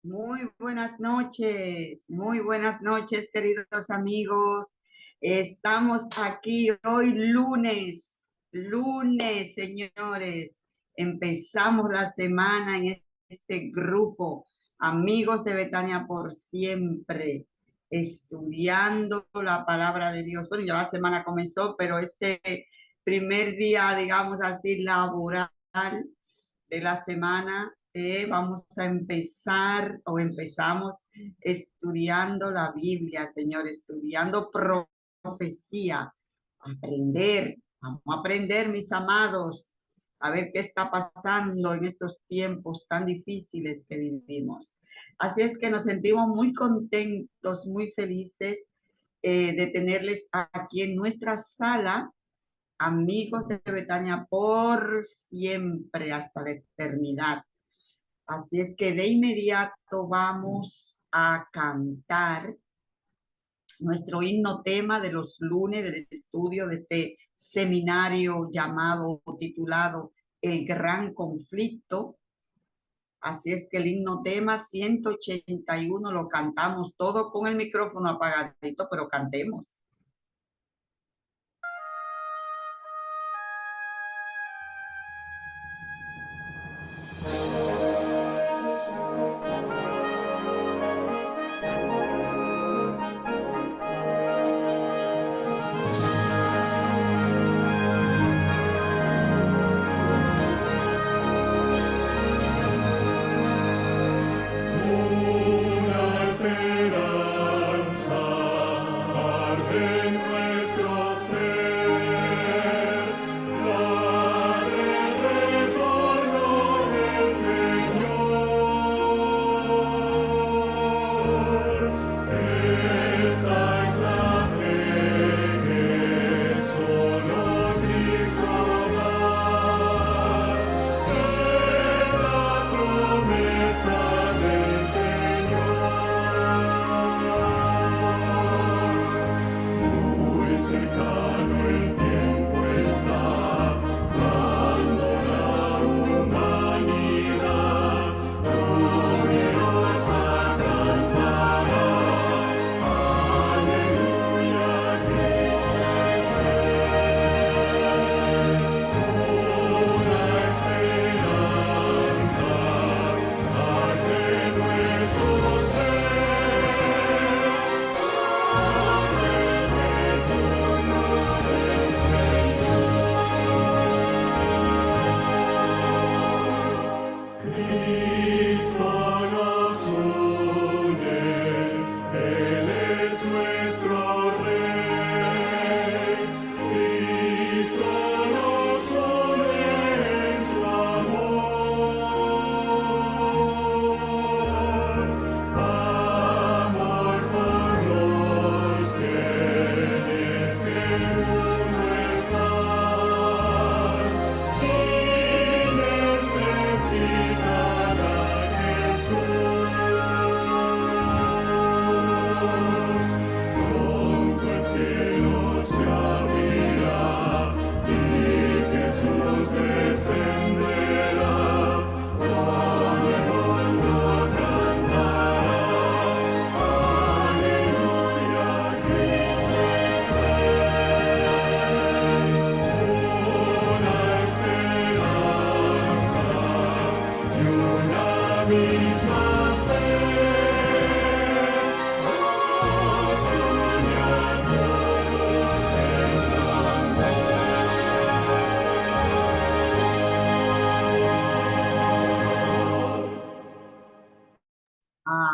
Muy buenas noches, queridos amigos. Estamos aquí hoy lunes, señores. Empezamos la semana en este grupo, amigos de Betania por siempre, estudiando la palabra de Dios. Bueno, ya la semana comenzó, pero este primer día, digamos así, laboral de la semana, vamos a empezar o empezamos estudiando la Biblia, Señor, estudiando profecía, vamos a aprender, mis amados, a ver qué está pasando en estos tiempos tan difíciles que vivimos. Así es que nos sentimos muy contentos, muy felices de tenerles aquí en nuestra sala, amigos de Betania por siempre, hasta la eternidad. Así es que de inmediato vamos a cantar nuestro himno tema de los lunes del estudio de este seminario llamado o titulado El Gran Conflicto. Así es que el himno tema 181 lo cantamos todo con el micrófono apagadito, pero cantemos.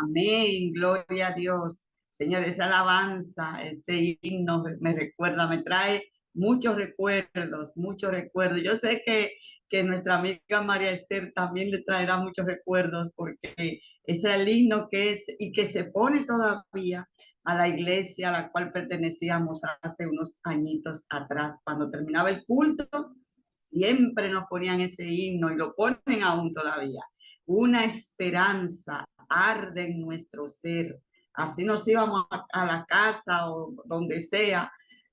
Amén, gloria a Dios. Señor, esa alabanza, ese himno me recuerda, me trae muchos recuerdos, muchos recuerdos. Yo sé que nuestra amiga María Esther también le traerá muchos recuerdos porque ese es el himno que es y que se pone todavía a la iglesia a la cual pertenecíamos hace unos añitos atrás. Cuando terminaba el culto, siempre nos ponían ese himno y lo ponen aún todavía. Una esperanza arde en nuestro ser. Así nos íbamos a la casa o donde sea,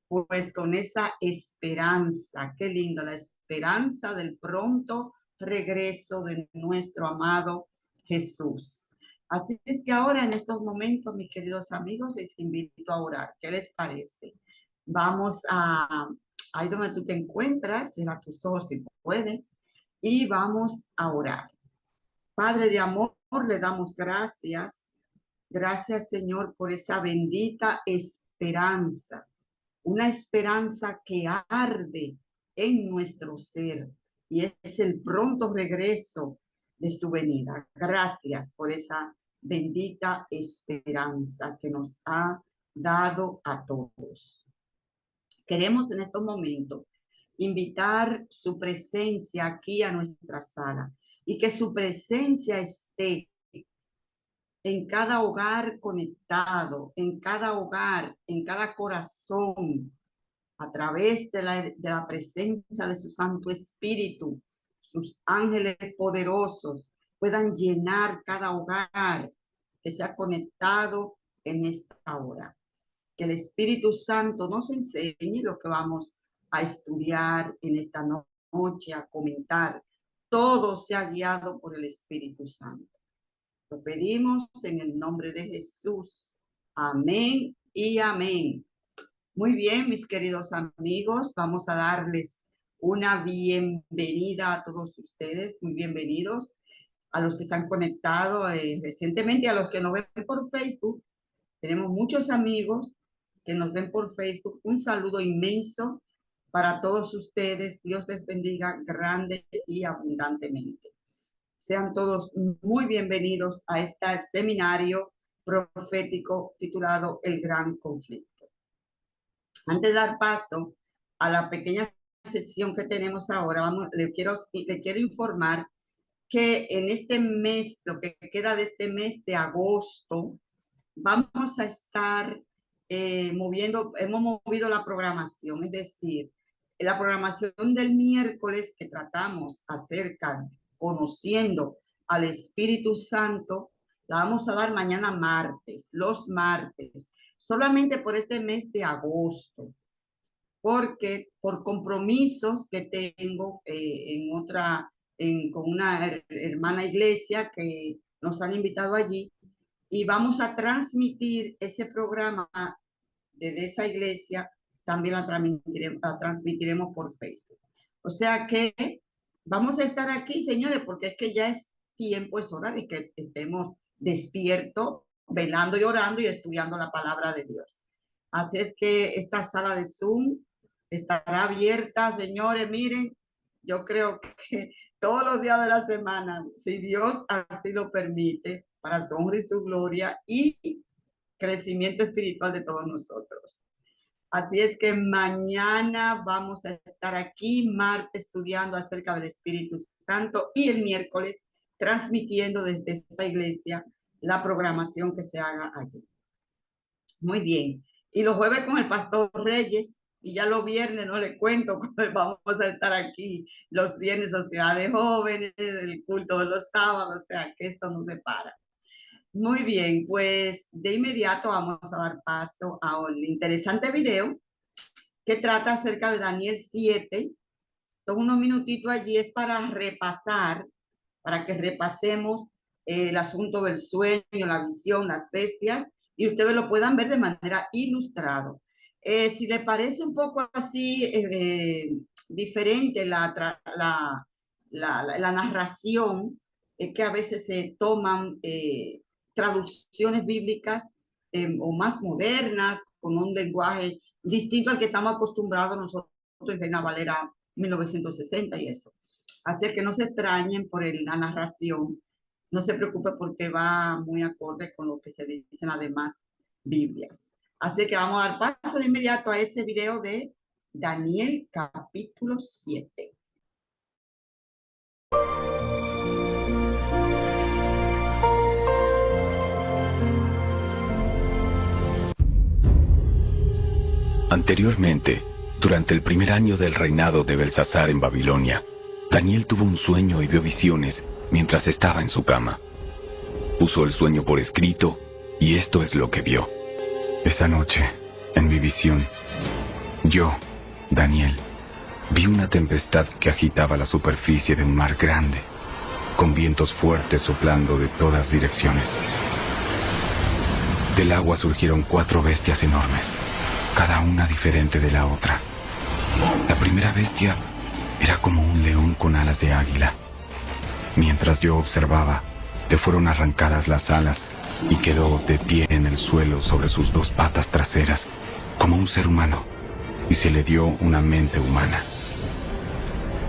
pues con esa esperanza. Qué lindo, la esperanza del pronto regreso de nuestro amado Jesús. Así es que ahora en estos momentos, mis queridos amigos, les invito a orar. ¿Qué les parece? Vamos a, ahí donde tú te encuentras, cierra tus ojos si puedes, y vamos a orar. Padre de amor, le damos gracias. Gracias, Señor, por esa bendita esperanza, una esperanza que arde en nuestro ser y es el pronto regreso de su venida. Gracias por esa bendita esperanza que nos ha dado a todos. Queremos en estos momentos invitar su presencia aquí a nuestra sala y que su presencia esté en cada hogar conectado, en cada hogar, en cada corazón, a través de la presencia de su Santo Espíritu, sus ángeles poderosos puedan llenar cada hogar que se ha conectado en esta hora. Que el Espíritu Santo nos enseñe lo que vamos a estudiar en esta noche, a comentar. Todo sea guiado por el Espíritu Santo. Lo pedimos en el nombre de Jesús. Amén y amén. Muy bien, mis queridos amigos, vamos a darles una bienvenida a todos ustedes, muy bienvenidos a los que se han conectado recientemente, a los que nos ven por Facebook. Tenemos muchos amigos que nos ven por Facebook. Un saludo inmenso para todos ustedes. Dios les bendiga grande y abundantemente. Sean todos muy bienvenidos a este seminario profético titulado El Gran Conflicto. Antes de dar paso a la pequeña sección que tenemos ahora, le quiero informar que en este mes, lo que queda de este mes de agosto, vamos a estar hemos movido la programación, es decir, la programación del miércoles que tratamos acerca, conociendo al Espíritu Santo, la vamos a dar mañana martes, los martes, solamente por este mes de agosto, porque por compromisos que tengo con una hermana iglesia que nos han invitado allí, y vamos a transmitir ese programa desde esa iglesia, también la transmitiremos por Facebook. O sea que vamos a estar aquí, señores, porque es que ya es tiempo, es hora de que estemos despiertos, velando y orando y estudiando la palabra de Dios. Así es que esta sala de Zoom estará abierta, señores, miren, yo creo que todos los días de la semana, si Dios así lo permite, para su honra y su gloria y crecimiento espiritual de todos nosotros. Así es que mañana vamos a estar aquí, martes, estudiando acerca del Espíritu Santo y el miércoles transmitiendo desde esa iglesia la programación que se haga allí. Muy bien. Y los jueves con el Pastor Reyes, y ya los viernes no les cuento cómo vamos a estar aquí, los viernes Sociedad de Jóvenes, el culto de los sábados, o sea que esto no se para. Muy bien, pues de inmediato vamos a dar paso a un interesante video que trata acerca de Daniel 7. Son unos minutitos allí, es para repasar, para que repasemos el asunto del sueño, la visión, las bestias, y ustedes lo puedan ver de manera ilustrado. Si les parece un poco así diferente la narración, es que a veces se toman traducciones bíblicas o más modernas, con un lenguaje distinto al que estamos acostumbrados nosotros en Reina Valera 1960 y eso. Así que no se extrañen por la narración, no se preocupe porque va muy acorde con lo que se dice en las demás Biblias. Así que vamos a dar paso de inmediato a ese video de Daniel capítulo 7. Anteriormente, durante el primer año del reinado de Belsasar en Babilonia, Daniel tuvo un sueño y vio visiones mientras estaba en su cama. Puso el sueño por escrito y esto es lo que vio. Esa noche, en mi visión, yo, Daniel, vi una tempestad que agitaba la superficie de un mar grande. con vientos fuertes soplando de todas direcciones. Del agua surgieron 4 bestias enormes, cada una diferente de la otra. La primera bestia era como un león con alas de águila. Mientras yo observaba, le fueron arrancadas las alas y quedó de pie en el suelo sobre sus 2 patas traseras, como un ser humano, y se le dio una mente humana.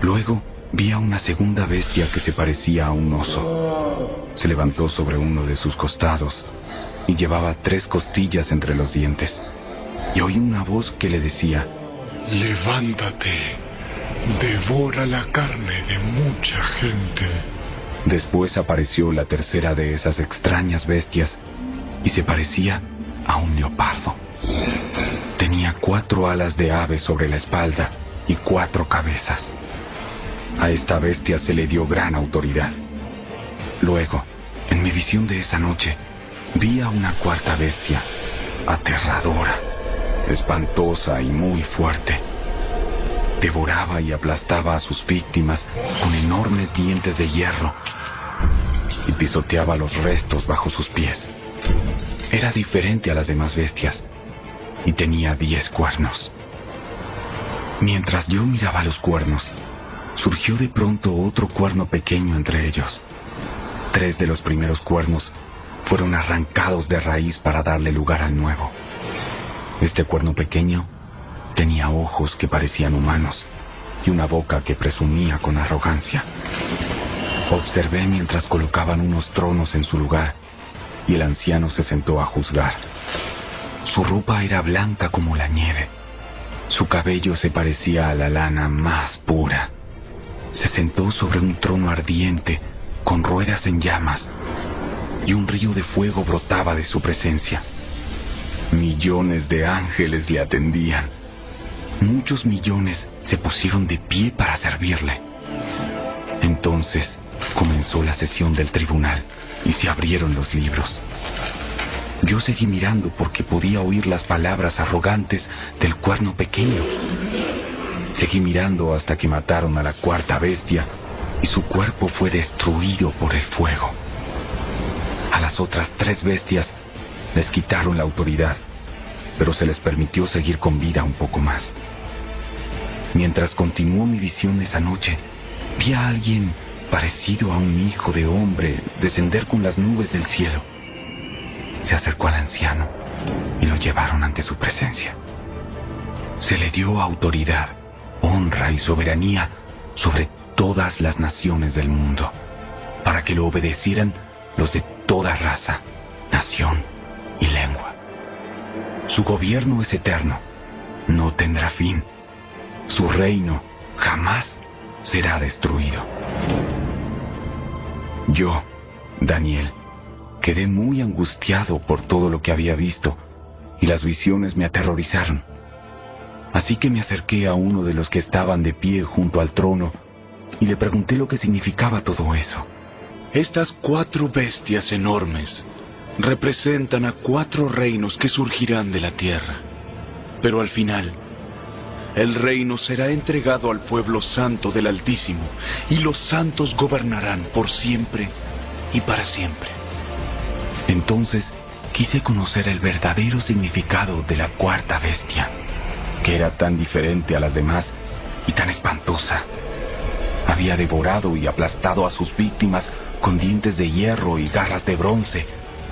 Luego vi a una segunda bestia que se parecía a un oso. Se levantó sobre uno de sus costados y llevaba 3 costillas entre los dientes. Y oí una voz que le decía: levántate, devora la carne de mucha gente. Después apareció la tercera de esas extrañas bestias y se parecía a un leopardo. Tenía 4 alas de ave sobre la espalda y 4 cabezas. A esta bestia se le dio gran autoridad. Luego, en mi visión de esa noche, vi a una cuarta bestia, aterradora, espantosa y muy fuerte. Devoraba y aplastaba a sus víctimas con enormes dientes de hierro y pisoteaba los restos bajo sus pies. Era diferente a las demás bestias y tenía 10 cuernos. Mientras yo miraba los cuernos, surgió de pronto otro cuerno pequeño entre ellos. 3 de los primeros cuernos fueron arrancados de raíz para darle lugar al nuevo. Este cuerno pequeño tenía ojos que parecían humanos y una boca que presumía con arrogancia. Observé mientras colocaban unos tronos en su lugar y el anciano se sentó a juzgar. Su ropa era blanca como la nieve. Su cabello se parecía a la lana más pura. Se sentó sobre un trono ardiente con ruedas en llamas y un río de fuego brotaba de su presencia. Millones de ángeles le atendían. Muchos millones se pusieron de pie para servirle. Entonces comenzó la sesión del tribunal y se abrieron los libros. Yo seguí mirando porque podía oír las palabras arrogantes del cuerno pequeño. Seguí mirando hasta que mataron a la cuarta bestia y su cuerpo fue destruido por el fuego. A las otras 3 bestias les quitaron la autoridad, pero se les permitió seguir con vida un poco más. Mientras continuó mi visión esa noche, vi a alguien parecido a un hijo de hombre descender con las nubes del cielo. Se acercó al anciano y lo llevaron ante su presencia. Se le dio autoridad, honra y soberanía sobre todas las naciones del mundo, para que lo obedecieran los de toda raza, nación y lengua. Su gobierno es eterno, no tendrá fin. Su reino jamás será destruido. Yo, Daniel, quedé muy angustiado por todo lo que había visto y las visiones me aterrorizaron. Así que me acerqué a uno de los que estaban de pie junto al trono y le pregunté lo que significaba todo eso. Estas 4 bestias enormes representan a 4 reinos que surgirán de la tierra. Pero al final, el reino será entregado al pueblo santo del Altísimo, y los santos gobernarán por siempre y para siempre. Entonces quise conocer el verdadero significado de la cuarta bestia, que era tan diferente a las demás y tan espantosa. Había devorado y aplastado a sus víctimas con dientes de hierro y garras de bronce,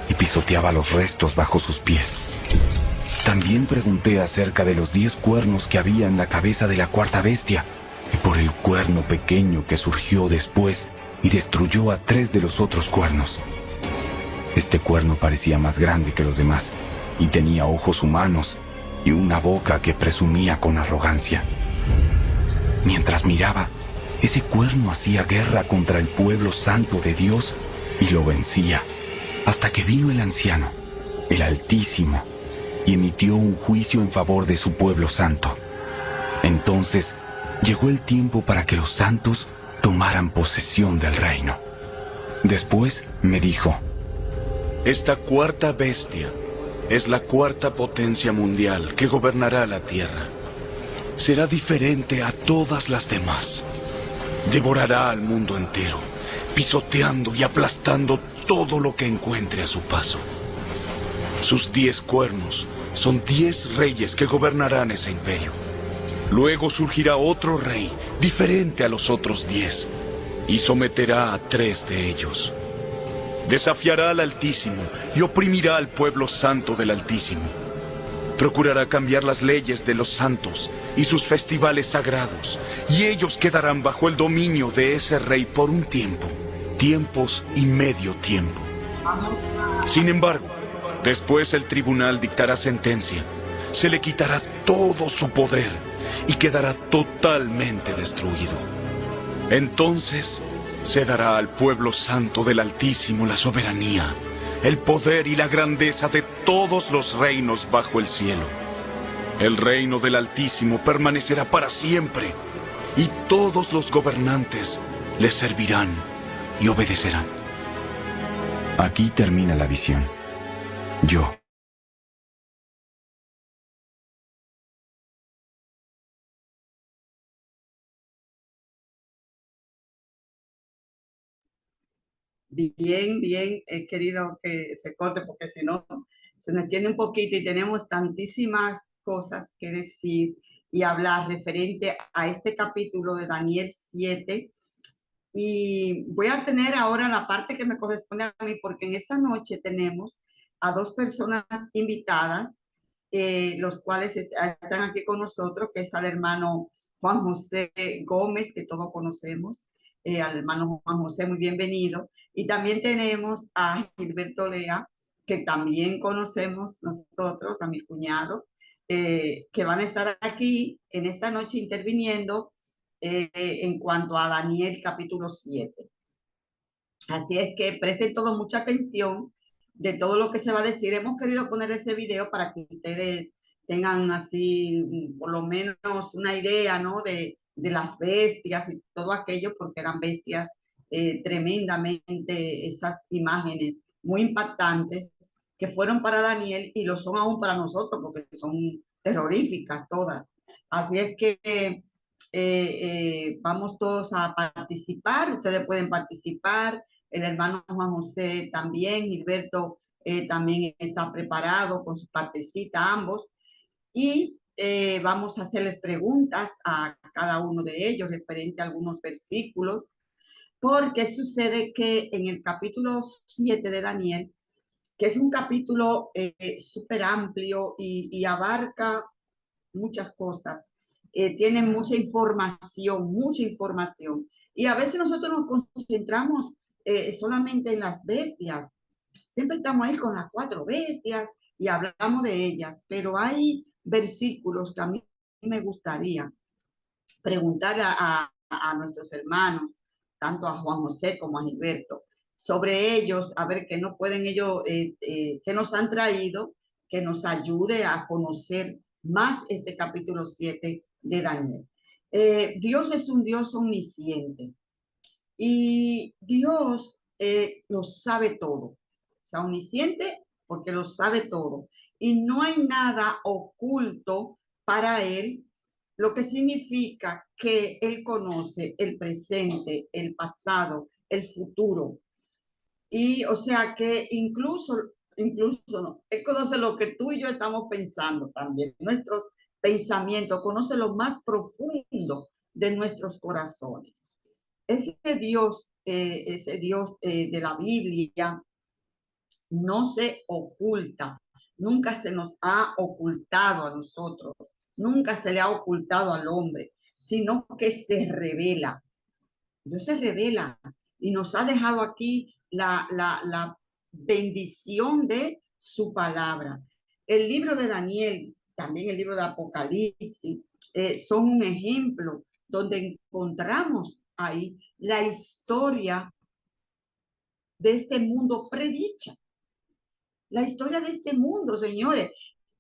y pisoteaba los restos bajo sus pies. También pregunté acerca de los 10 cuernos que había en la cabeza de la cuarta bestia, y por el cuerno pequeño que surgió después y destruyó a 3 de los otros cuernos. Este cuerno parecía más grande que los demás, y tenía ojos humanos y una boca que presumía con arrogancia. Mientras miraba, ese cuerno hacía guerra contra el pueblo santo de Dios y lo vencía, hasta que vino el anciano, el Altísimo, y emitió un juicio en favor de su pueblo santo. Entonces llegó el tiempo para que los santos tomaran posesión del reino. Después me dijo: Esta cuarta bestia es la cuarta potencia mundial que gobernará la tierra. Será diferente a todas las demás. Devorará al mundo entero pisoteando y aplastando todo lo que encuentre a su paso. Sus 10 cuernos son 10 reyes que gobernarán ese imperio. Luego surgirá otro rey, diferente a los otros 10, y someterá a 3 de ellos. Desafiará al Altísimo y oprimirá al pueblo santo del Altísimo. Procurará cambiar las leyes de los santos y sus festivales sagrados, y ellos quedarán bajo el dominio de ese rey por un tiempo, tiempos y medio tiempo. Sin embargo, después el tribunal dictará sentencia, se le quitará todo su poder y quedará totalmente destruido. Entonces se dará al pueblo santo del Altísimo la soberanía, el poder y la grandeza de todos los reinos bajo el cielo. El reino del Altísimo permanecerá para siempre, y todos los gobernantes le servirán y obedecerán. Aquí termina la visión. Yo. Bien, bien, he querido que se corte porque si no se nos tiene un poquito y tenemos tantísimas cosas que decir y hablar referente a este capítulo de Daniel 7. Y voy a tener ahora la parte que me corresponde a mí porque en esta noche tenemos a 2 personas invitadas, los cuales están aquí con nosotros, que es al hermano Juan José Gómez, que todos conocemos, al hermano Juan José, muy bienvenido. Y también tenemos a Gilberto Lea, que también conocemos nosotros, a mi cuñado, que van a estar aquí en esta noche interviniendo en cuanto a Daniel capítulo 7. Así es que presten todo mucha atención de todo lo que se va a decir. Hemos querido poner ese video para que ustedes tengan así por lo menos una idea, ¿no? De las bestias y todo aquello, porque eran bestias tremendamente, esas imágenes muy impactantes que fueron para Daniel y lo son aún para nosotros, porque son terroríficas todas. Así es que vamos todos a participar, ustedes pueden participar, el hermano Juan José también, Gilberto también está preparado con su partecita, ambos, y vamos a hacerles preguntas a cada uno de ellos referente a algunos versículos, porque sucede que en el capítulo 7 de Daniel, que es un capítulo súper amplio y abarca muchas cosas, tiene mucha información, y a veces nosotros nos concentramos solamente en las bestias, siempre estamos ahí con las 4 bestias y hablamos de ellas, pero hay versículos que a mí me gustaría preguntar a nuestros hermanos, tanto a Juan José como a Gilberto, sobre ellos, a ver qué nos pueden ellos, qué nos han traído, que nos ayude a conocer más este capítulo 7 de Daniel. Dios es un Dios omnisciente y Dios lo sabe todo. O sea, omnisciente porque lo sabe todo. Y no hay nada oculto para Él, lo que significa que Él conoce el presente, el pasado, el futuro. Y o sea que incluso no, Él conoce lo que tú y yo estamos pensando también, nuestros pensamientos, conoce lo más profundo de nuestros corazones. Ese Dios de la Biblia no se oculta, nunca se nos ha ocultado a nosotros, nunca se le ha ocultado al hombre, sino que se revela. Dios se revela y nos ha dejado aquí la bendición de su palabra. El libro de Daniel, también el libro de Apocalipsis, son un ejemplo donde encontramos ahí la historia de este mundo predicha. La historia de este mundo, señores,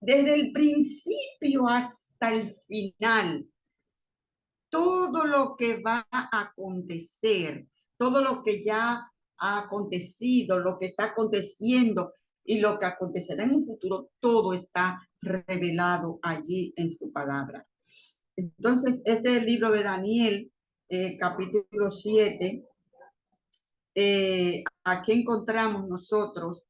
desde el principio hasta el final. Todo lo que va a acontecer, todo lo que ya ha acontecido, lo que está aconteciendo y lo que acontecerá en un futuro, todo está revelado allí en su palabra. Entonces, este es el libro de Daniel, capítulo 7, aquí encontramos nosotros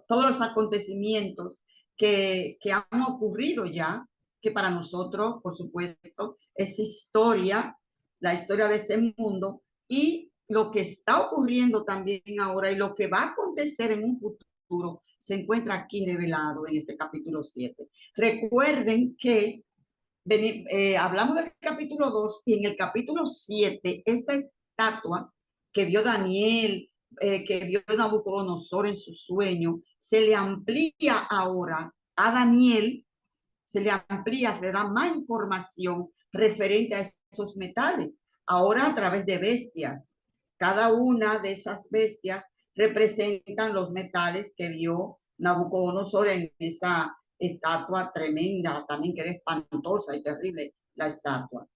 todos los acontecimientos que han ocurrido ya, que para nosotros, por supuesto, es historia, la historia de este mundo, y lo que está ocurriendo también ahora y lo que va a acontecer en un futuro se encuentra aquí revelado en este capítulo 7. Recuerden que hablamos del capítulo 2 y en el capítulo 7, esa estatua que vio Daniel, que vio Nabucodonosor en su sueño, se le amplía ahora a Daniel, se le amplía, se le da más información referente a esos metales, ahora a través de bestias. Cada una de esas bestias representan los metales que vio Nabucodonosor en esa estatua tremenda, también que era espantosa y terrible la estatua.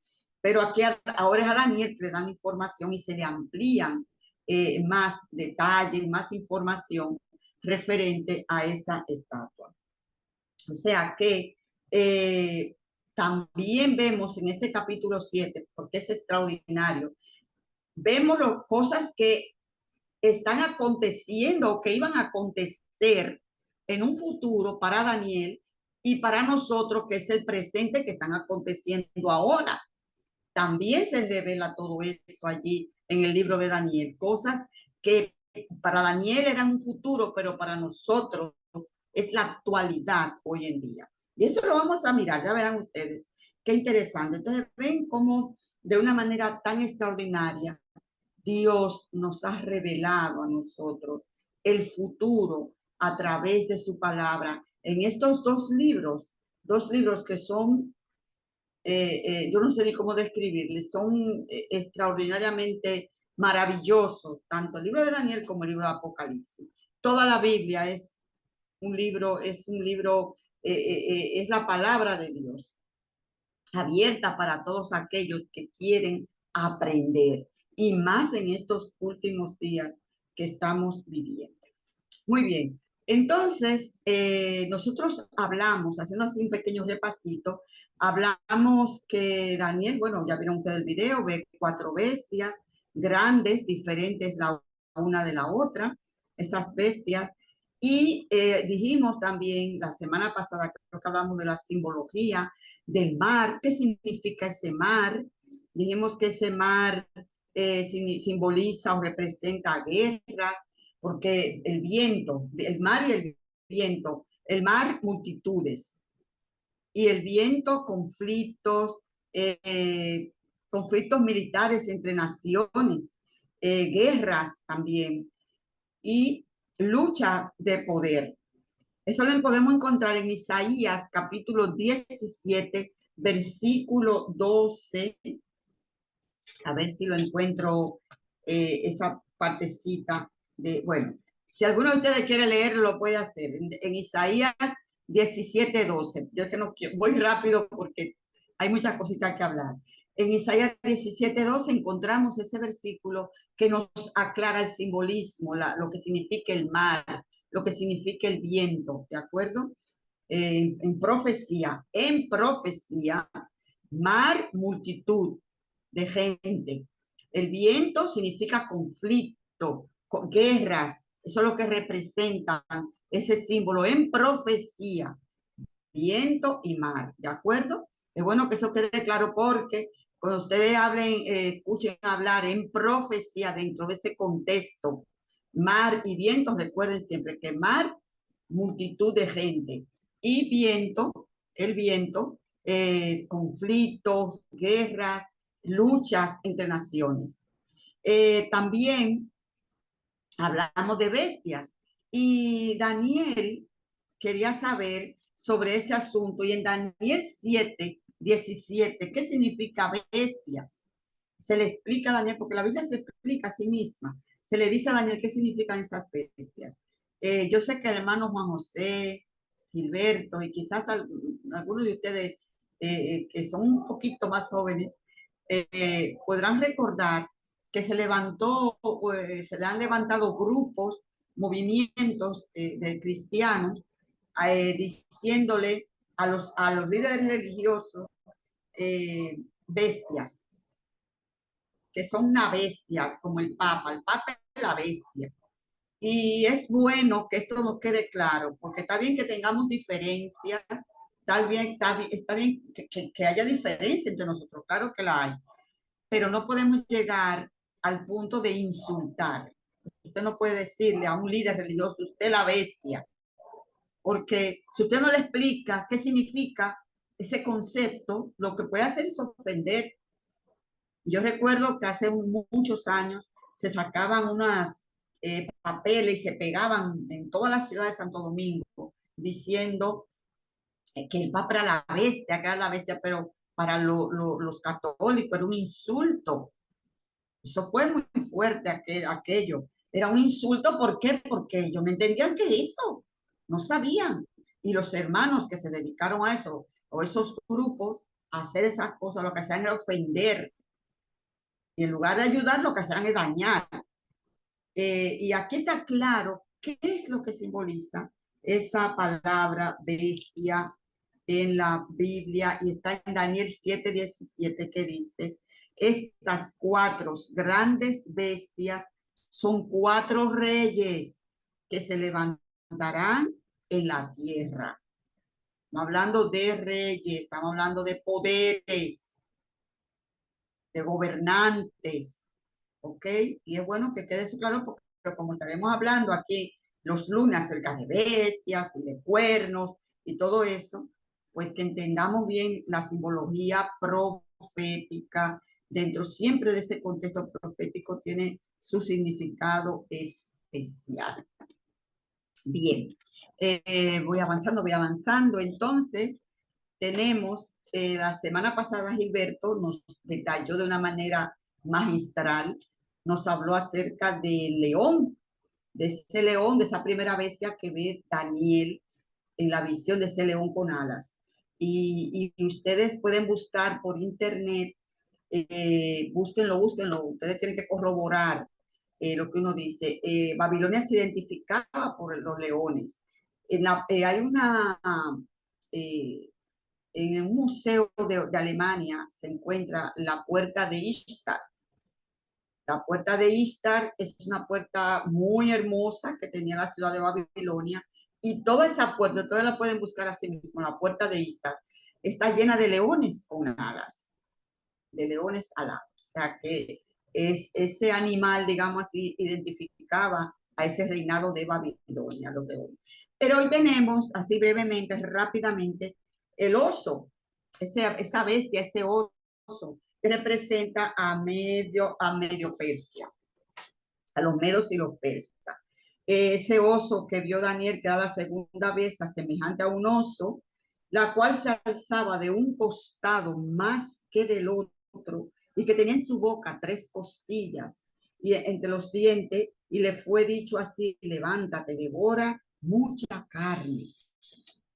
Pero aquí ahora es a Daniel que le dan información y se le amplían más detalles, más información referente a esa estatua. O sea que también vemos en este capítulo 7, porque es extraordinario, vemos las cosas que están aconteciendo o que iban a acontecer en un futuro para Daniel y para nosotros, que es el presente que están aconteciendo ahora. También se revela todo eso allí en el libro de Daniel, cosas que para Daniel eran un futuro, pero para nosotros es la actualidad hoy en día. Y eso lo vamos a mirar, ya verán ustedes, qué interesante. Entonces ven cómo de una manera tan extraordinaria Dios nos ha revelado a nosotros el futuro a través de su palabra en estos dos libros que son, yo no sé ni cómo describirles, son extraordinariamente maravillosos, tanto el libro de Daniel como el libro de Apocalipsis. Toda la Biblia es un libro, es la palabra de Dios, abierta para todos aquellos que quieren aprender, y más en estos últimos días que estamos viviendo. Muy bien, entonces nosotros hablamos, haciendo así un pequeño repasito, hablamos que Daniel, bueno, ya vieron ustedes el video, ve 4 bestias grandes, diferentes la una de la otra, esas bestias. Y dijimos también la semana pasada, creo que hablamos de la simbología del mar, qué significa ese mar. Dijimos que ese mar simboliza o representa guerras, porque el viento, el mar y el viento, el mar multitudes y el viento conflictos, conflictos militares entre naciones, guerras también y lucha de poder. Eso lo podemos encontrar en Isaías capítulo 17, versículo 12. A ver si lo encuentro, esa partecita de, bueno, si alguno de ustedes quiere leerlo, lo puede hacer. En Isaías 17, 12. Yo es que no quiero, voy rápido porque hay muchas cositas que hablar. En Isaías 17, 12 encontramos ese versículo que nos aclara el simbolismo, lo que significa el mar, lo que significa el viento, ¿de acuerdo? En profecía, mar, multitud de gente. El viento significa conflicto, guerras, eso es lo que representan ese símbolo en profecía, viento y mar, ¿de acuerdo? Es bueno que eso quede claro porque cuando ustedes hablen, escuchen hablar en profecía dentro de ese contexto, mar y viento, recuerden siempre que mar, multitud de gente, y viento, el viento, conflictos, guerras, luchas entre naciones. También hablamos de bestias y Daniel quería saber sobre ese asunto, y en Daniel 7, 17, ¿qué significa bestias? Se le explica a Daniel, porque la Biblia se explica a sí misma, se le dice a Daniel qué significan esas bestias. Yo sé que el hermano Juan José, Gilberto y quizás algunos de ustedes que son un poquito más jóvenes, podrán recordar que se levantó, pues, se le han levantado grupos, movimientos de cristianos, diciéndole a los líderes religiosos bestias. que son una bestia, como el Papa es la bestia. Y es bueno que esto nos quede claro, porque está bien que tengamos diferencias, está bien que haya diferencia entre nosotros, claro que la hay, pero no podemos llegar al punto de insultar. Usted no puede decirle a un líder religioso, usted la bestia, porque si usted no le explica qué significa ese concepto, lo que puede hacer es ofender. Yo recuerdo que hace muchos años se sacaban unas papeles y se pegaban en toda la ciudad de Santo Domingo diciendo que el Papa era la bestia, que era la bestia, pero para los católicos era un insulto. Eso fue muy fuerte aquello. Era un insulto, ¿por qué? Porque ellos no entendían qué hizo, no sabían. Y los hermanos que se dedicaron a eso, o esos grupos, a hacer esas cosas, lo que hacían era ofender. Y en lugar de ayudar, lo que hacían es dañar. Y aquí está claro qué es lo que simboliza esa palabra bestia en la Biblia, y está en Daniel 7:17, que dice, estas 4 grandes bestias son 4 reyes que se levantarán en la tierra. Estamos hablando de reyes, estamos hablando de poderes, de gobernantes, ¿ok? Y es bueno que quede eso claro, porque como estaremos hablando aquí los lunes acerca de bestias y de cuernos y todo eso, pues que entendamos bien la simbología profética. Dentro siempre de ese contexto profético tiene su significado especial. Bien, voy avanzando. Entonces, tenemos, la semana pasada Gilberto nos detalló de una manera magistral, nos habló acerca del león, de ese león, de esa primera bestia que ve Daniel en la visión de ese león con alas. Y ustedes pueden buscar por internet, búsquenlo, ustedes tienen que corroborar lo que uno dice. Babilonia se identificaba por los leones. Hay eh, en un museo de Alemania se encuentra la puerta de Ishtar. La puerta de Ishtar es una puerta muy hermosa que tenía la ciudad de Babilonia, y toda esa puerta, ustedes la pueden buscar así mismo, la puerta de Ishtar, está llena de leones con alas, de leones alados. O sea que ese animal, digamos así, identificaba a ese reinado de Babilonia, los leones. Pero hoy tenemos, así brevemente, rápidamente, el oso, esa bestia, ese oso, que representa a medio Persia, a los medos y los persas. Ese oso que vio Daniel, que era la segunda bestia, semejante a un oso, la cual se alzaba de un costado más que del otro, y que tenía en su boca 3 costillas y entre los dientes, y le fue dicho así, levántate, devora mucha carne.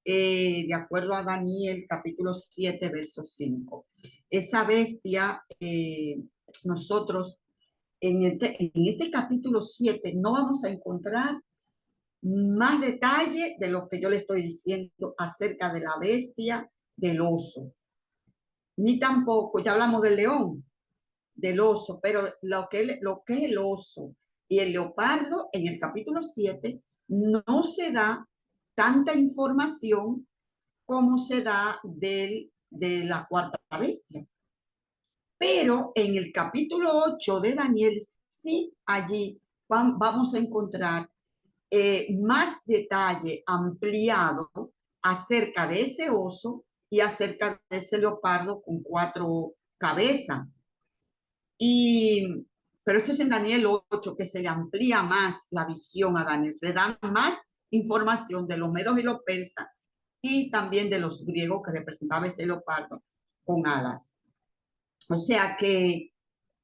De acuerdo a Daniel capítulo 7, verso 5. Esa bestia, nosotros en este capítulo 7 no vamos a encontrar más detalle de lo que yo le estoy diciendo acerca de la bestia, del oso. Ni tampoco, ya hablamos del león, del oso, pero lo que es el oso y el leopardo en el capítulo 7 no se da tanta información como se da de la cuarta bestia. Pero en el capítulo 8 de Daniel, sí, allí vamos a encontrar más detalle ampliado acerca de ese oso y acerca de ese leopardo con 4 cabezas. Pero esto es en Daniel 8, que se le amplía más la visión a Daniel, se le da más información de los medos y los persas, y también de los griegos, que representaba ese leopardo con alas. O sea que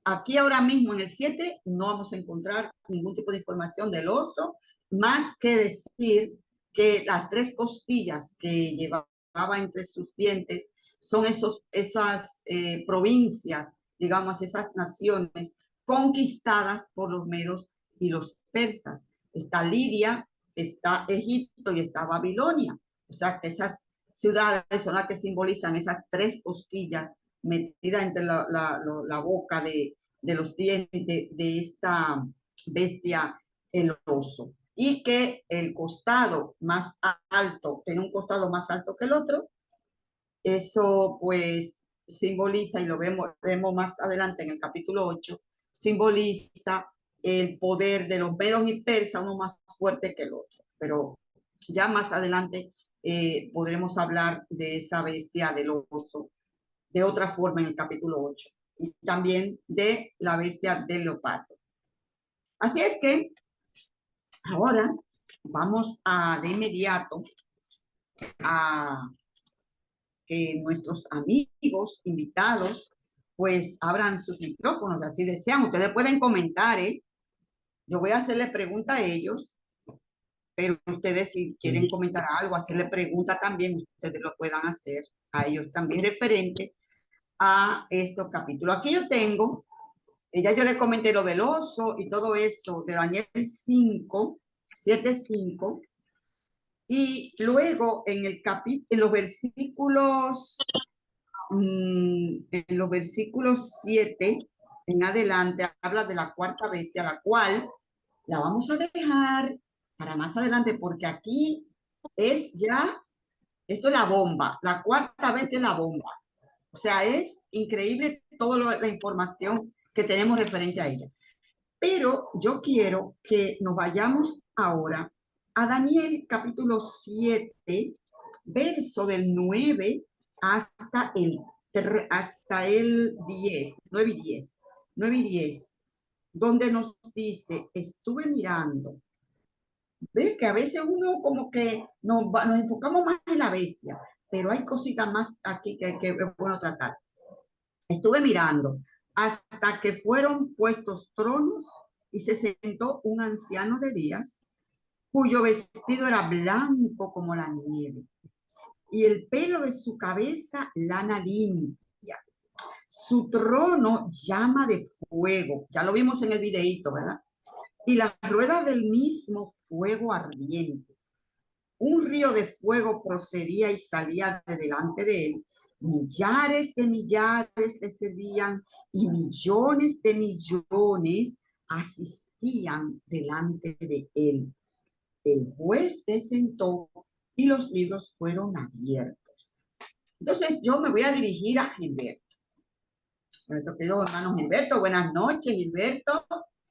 aquí ahora mismo en el 7 no vamos a encontrar ningún tipo de información del oso, más que decir que las 3 costillas que llevaba entre sus dientes son esas provincias, digamos, esas naciones conquistadas por los medos y los persas. Está Lidia, está Egipto y está Babilonia. O sea que esas ciudades son las que simbolizan esas 3 costillas metidas entre la boca de de los dientes de esta bestia, el oso. Y que el costado más alto, tiene un costado más alto que el otro. Eso pues simboliza, y lo vemos más adelante en el capítulo 8, simboliza el poder de los medos y persas, uno más fuerte que el otro. Pero ya más adelante podremos hablar de esa bestia del oso de otra forma en el capítulo 8 y también de la bestia del leopardo. Así es que ahora vamos de inmediato a que nuestros amigos invitados pues abran sus micrófonos, así desean. Ustedes pueden comentar, yo voy a hacerle pregunta a ellos, pero ustedes si quieren comentar algo, hacerle pregunta también, ustedes lo puedan hacer a ellos también referente a estos capítulos. Aquí yo tengo, ya yo les comenté lo del oso y todo eso de Daniel 5, 7, 5, y luego en el capítulo, en los versículos 7 en adelante, habla de la cuarta bestia, la cual la vamos a dejar para más adelante, porque aquí es ya, esto es la bomba, la cuarta bestia es la bomba. O sea, es increíble toda la información que tenemos referente a ella. Pero yo quiero que nos vayamos ahora a Daniel capítulo 7, verso del 9 hasta el 10, 9 y 10, 9 y 10, donde nos dice, estuve mirando. ¿Ves? Que a veces uno como que nos enfocamos más en la bestia, pero hay cositas más aquí que es bueno tratar. Estuve mirando hasta que fueron puestos tronos y se sentó un anciano de días, cuyo vestido era blanco como la nieve, y el pelo de su cabeza lana limpia. Su trono llama de fuego, ya lo vimos en el videíto, ¿verdad? Y las ruedas del mismo fuego ardiente. Un río de fuego procedía y salía de delante de él. Millares de millares le servían y millones de millones asistían delante de él. El juez se sentó y los libros fueron abiertos. Entonces yo me voy a dirigir a Gilberto. Nuestro querido hermano Gilberto, buenas noches, Gilberto.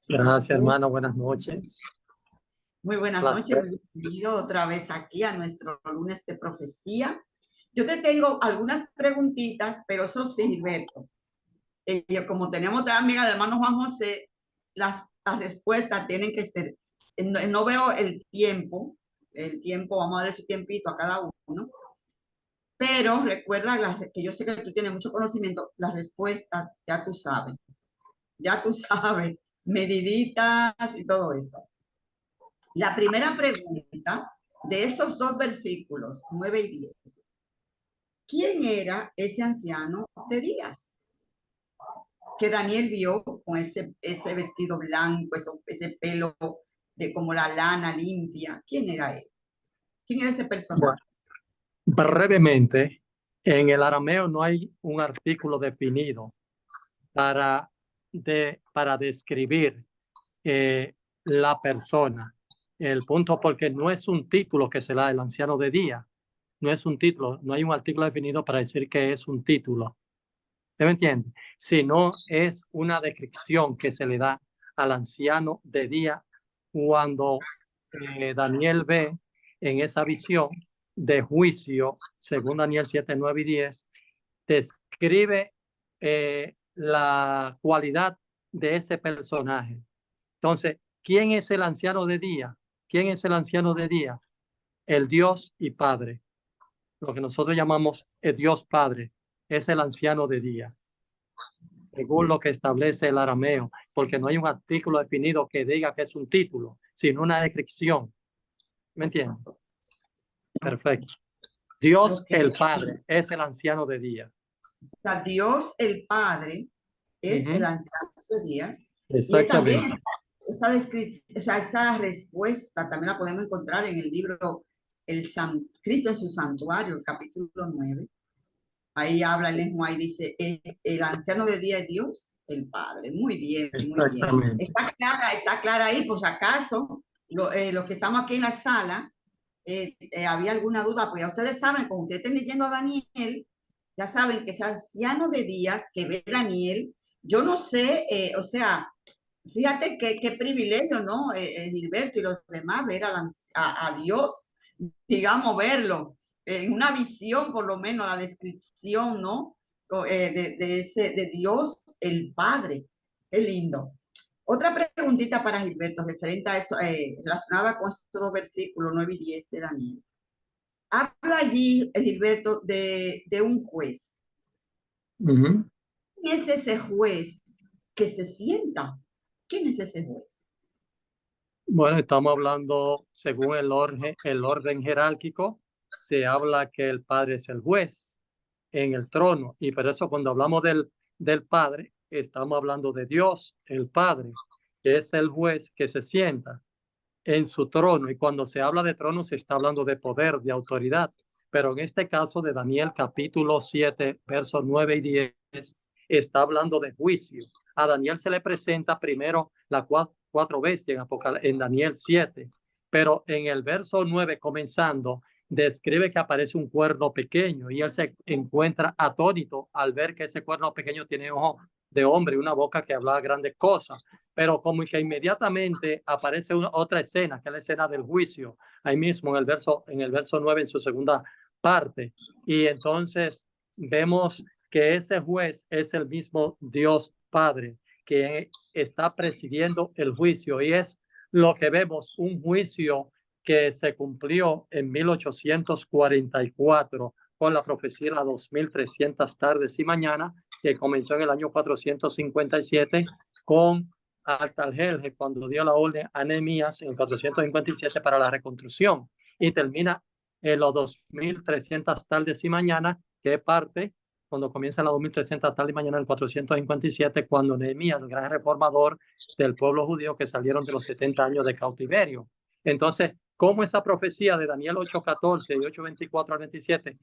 Gracias, hermano, buenas noches. Muy buenas noches, bienvenido otra vez aquí a nuestro lunes de profecía. Yo te tengo algunas preguntitas, pero eso sí, Gilberto, como tenemos también al hermano Juan José, las respuestas tienen que ser, no veo el tiempo, vamos a darle su tiempito a cada uno, pero recuerda que yo sé que tú tienes mucho conocimiento, las respuestas ya tú sabes, mediditas y todo eso. La primera pregunta de esos dos versículos, 9 y 10. ¿Quién era ese anciano de días que Daniel vio con ese vestido blanco, ese pelo como la lana limpia? ¿Quién era él? ¿Quién era ese personaje? Bueno, brevemente, en el arameo no hay un artículo definido para describir la persona. El punto, porque no es un título que se da el anciano de día, no es un título, no hay un artículo definido para decir que es un título. ¿Me entiende? Sino es una descripción que se le da al anciano de día cuando Daniel ve en esa visión de juicio, según Daniel 7, 9 y 10, describe la cualidad de ese personaje. Entonces, ¿quién es el anciano de día? ¿Quién es el anciano de día? El Dios y Padre. Lo que nosotros llamamos el Dios Padre es el anciano de día, según lo que establece el arameo, porque no hay un artículo definido que diga que es un título, sino una descripción. ¿Me entiendes? Perfecto. Dios el Padre es el anciano de día. O sea, Dios el Padre es el anciano de días. Exactamente. Y también esa respuesta también la podemos encontrar en el libro Cristo en su santuario, el capítulo 9, Ahí habla el lenguaje y dice, el anciano de día es Dios, el Padre. Muy bien, muy bien. Exactamente. Está clara ahí, por si acaso, los que estamos aquí en la sala, había alguna duda, pues ya ustedes saben, como ustedes estén leyendo a Daniel, ya saben que ese anciano de días que ve Daniel, yo no sé, o sea, fíjate qué privilegio, ¿no? Gilberto y los demás, ver a Dios, digamos, verlo en una visión, por lo menos la descripción, ¿no? De Dios, el Padre. Qué lindo. Otra preguntita para Gilberto, referente a eso, relacionada con estos dos versículos 9 y 10 de Daniel. Habla allí, Gilberto, de un juez. Ujú. ¿Quién es ese juez que se sienta? ¿Quién es ese juez? Bueno, estamos hablando según el orden jerárquico, se habla que el Padre es el juez en el trono, y por eso cuando hablamos del Padre, estamos hablando de Dios, el Padre, que es el juez que se sienta en su trono, y cuando se habla de trono se está hablando de poder, de autoridad, pero en este caso de Daniel capítulo 7, versos 9 y 10, está hablando de juicio. A Daniel se le presenta primero las cuatro bestias en Daniel 7, pero en el verso 9 comenzando, describe que aparece un cuerno pequeño y él se encuentra atónito al ver que ese cuerno pequeño tiene ojos de hombre y una boca que habla grandes cosas, pero como que inmediatamente aparece otra escena, que es la escena del juicio, ahí mismo en el verso 9 en su segunda parte, y entonces vemos que ese juez es el mismo Dios Padre que está presidiendo el juicio, y es lo que vemos, un juicio que se cumplió en 1844 con la profecía de las 2300 tardes y mañanas, que comenzó en el año 457 con Artajerjes cuando dio la orden a Nehemías en 457 para la reconstrucción, y termina en los 2300 tardes y mañanas, que parte cuando comienza la 2300 tardes y mañana en 457, cuando Nehemías, el gran reformador del pueblo judío que salieron de los 70 años de cautiverio. Entonces, como esa profecía de Daniel 8:14 y 8:24 al 27,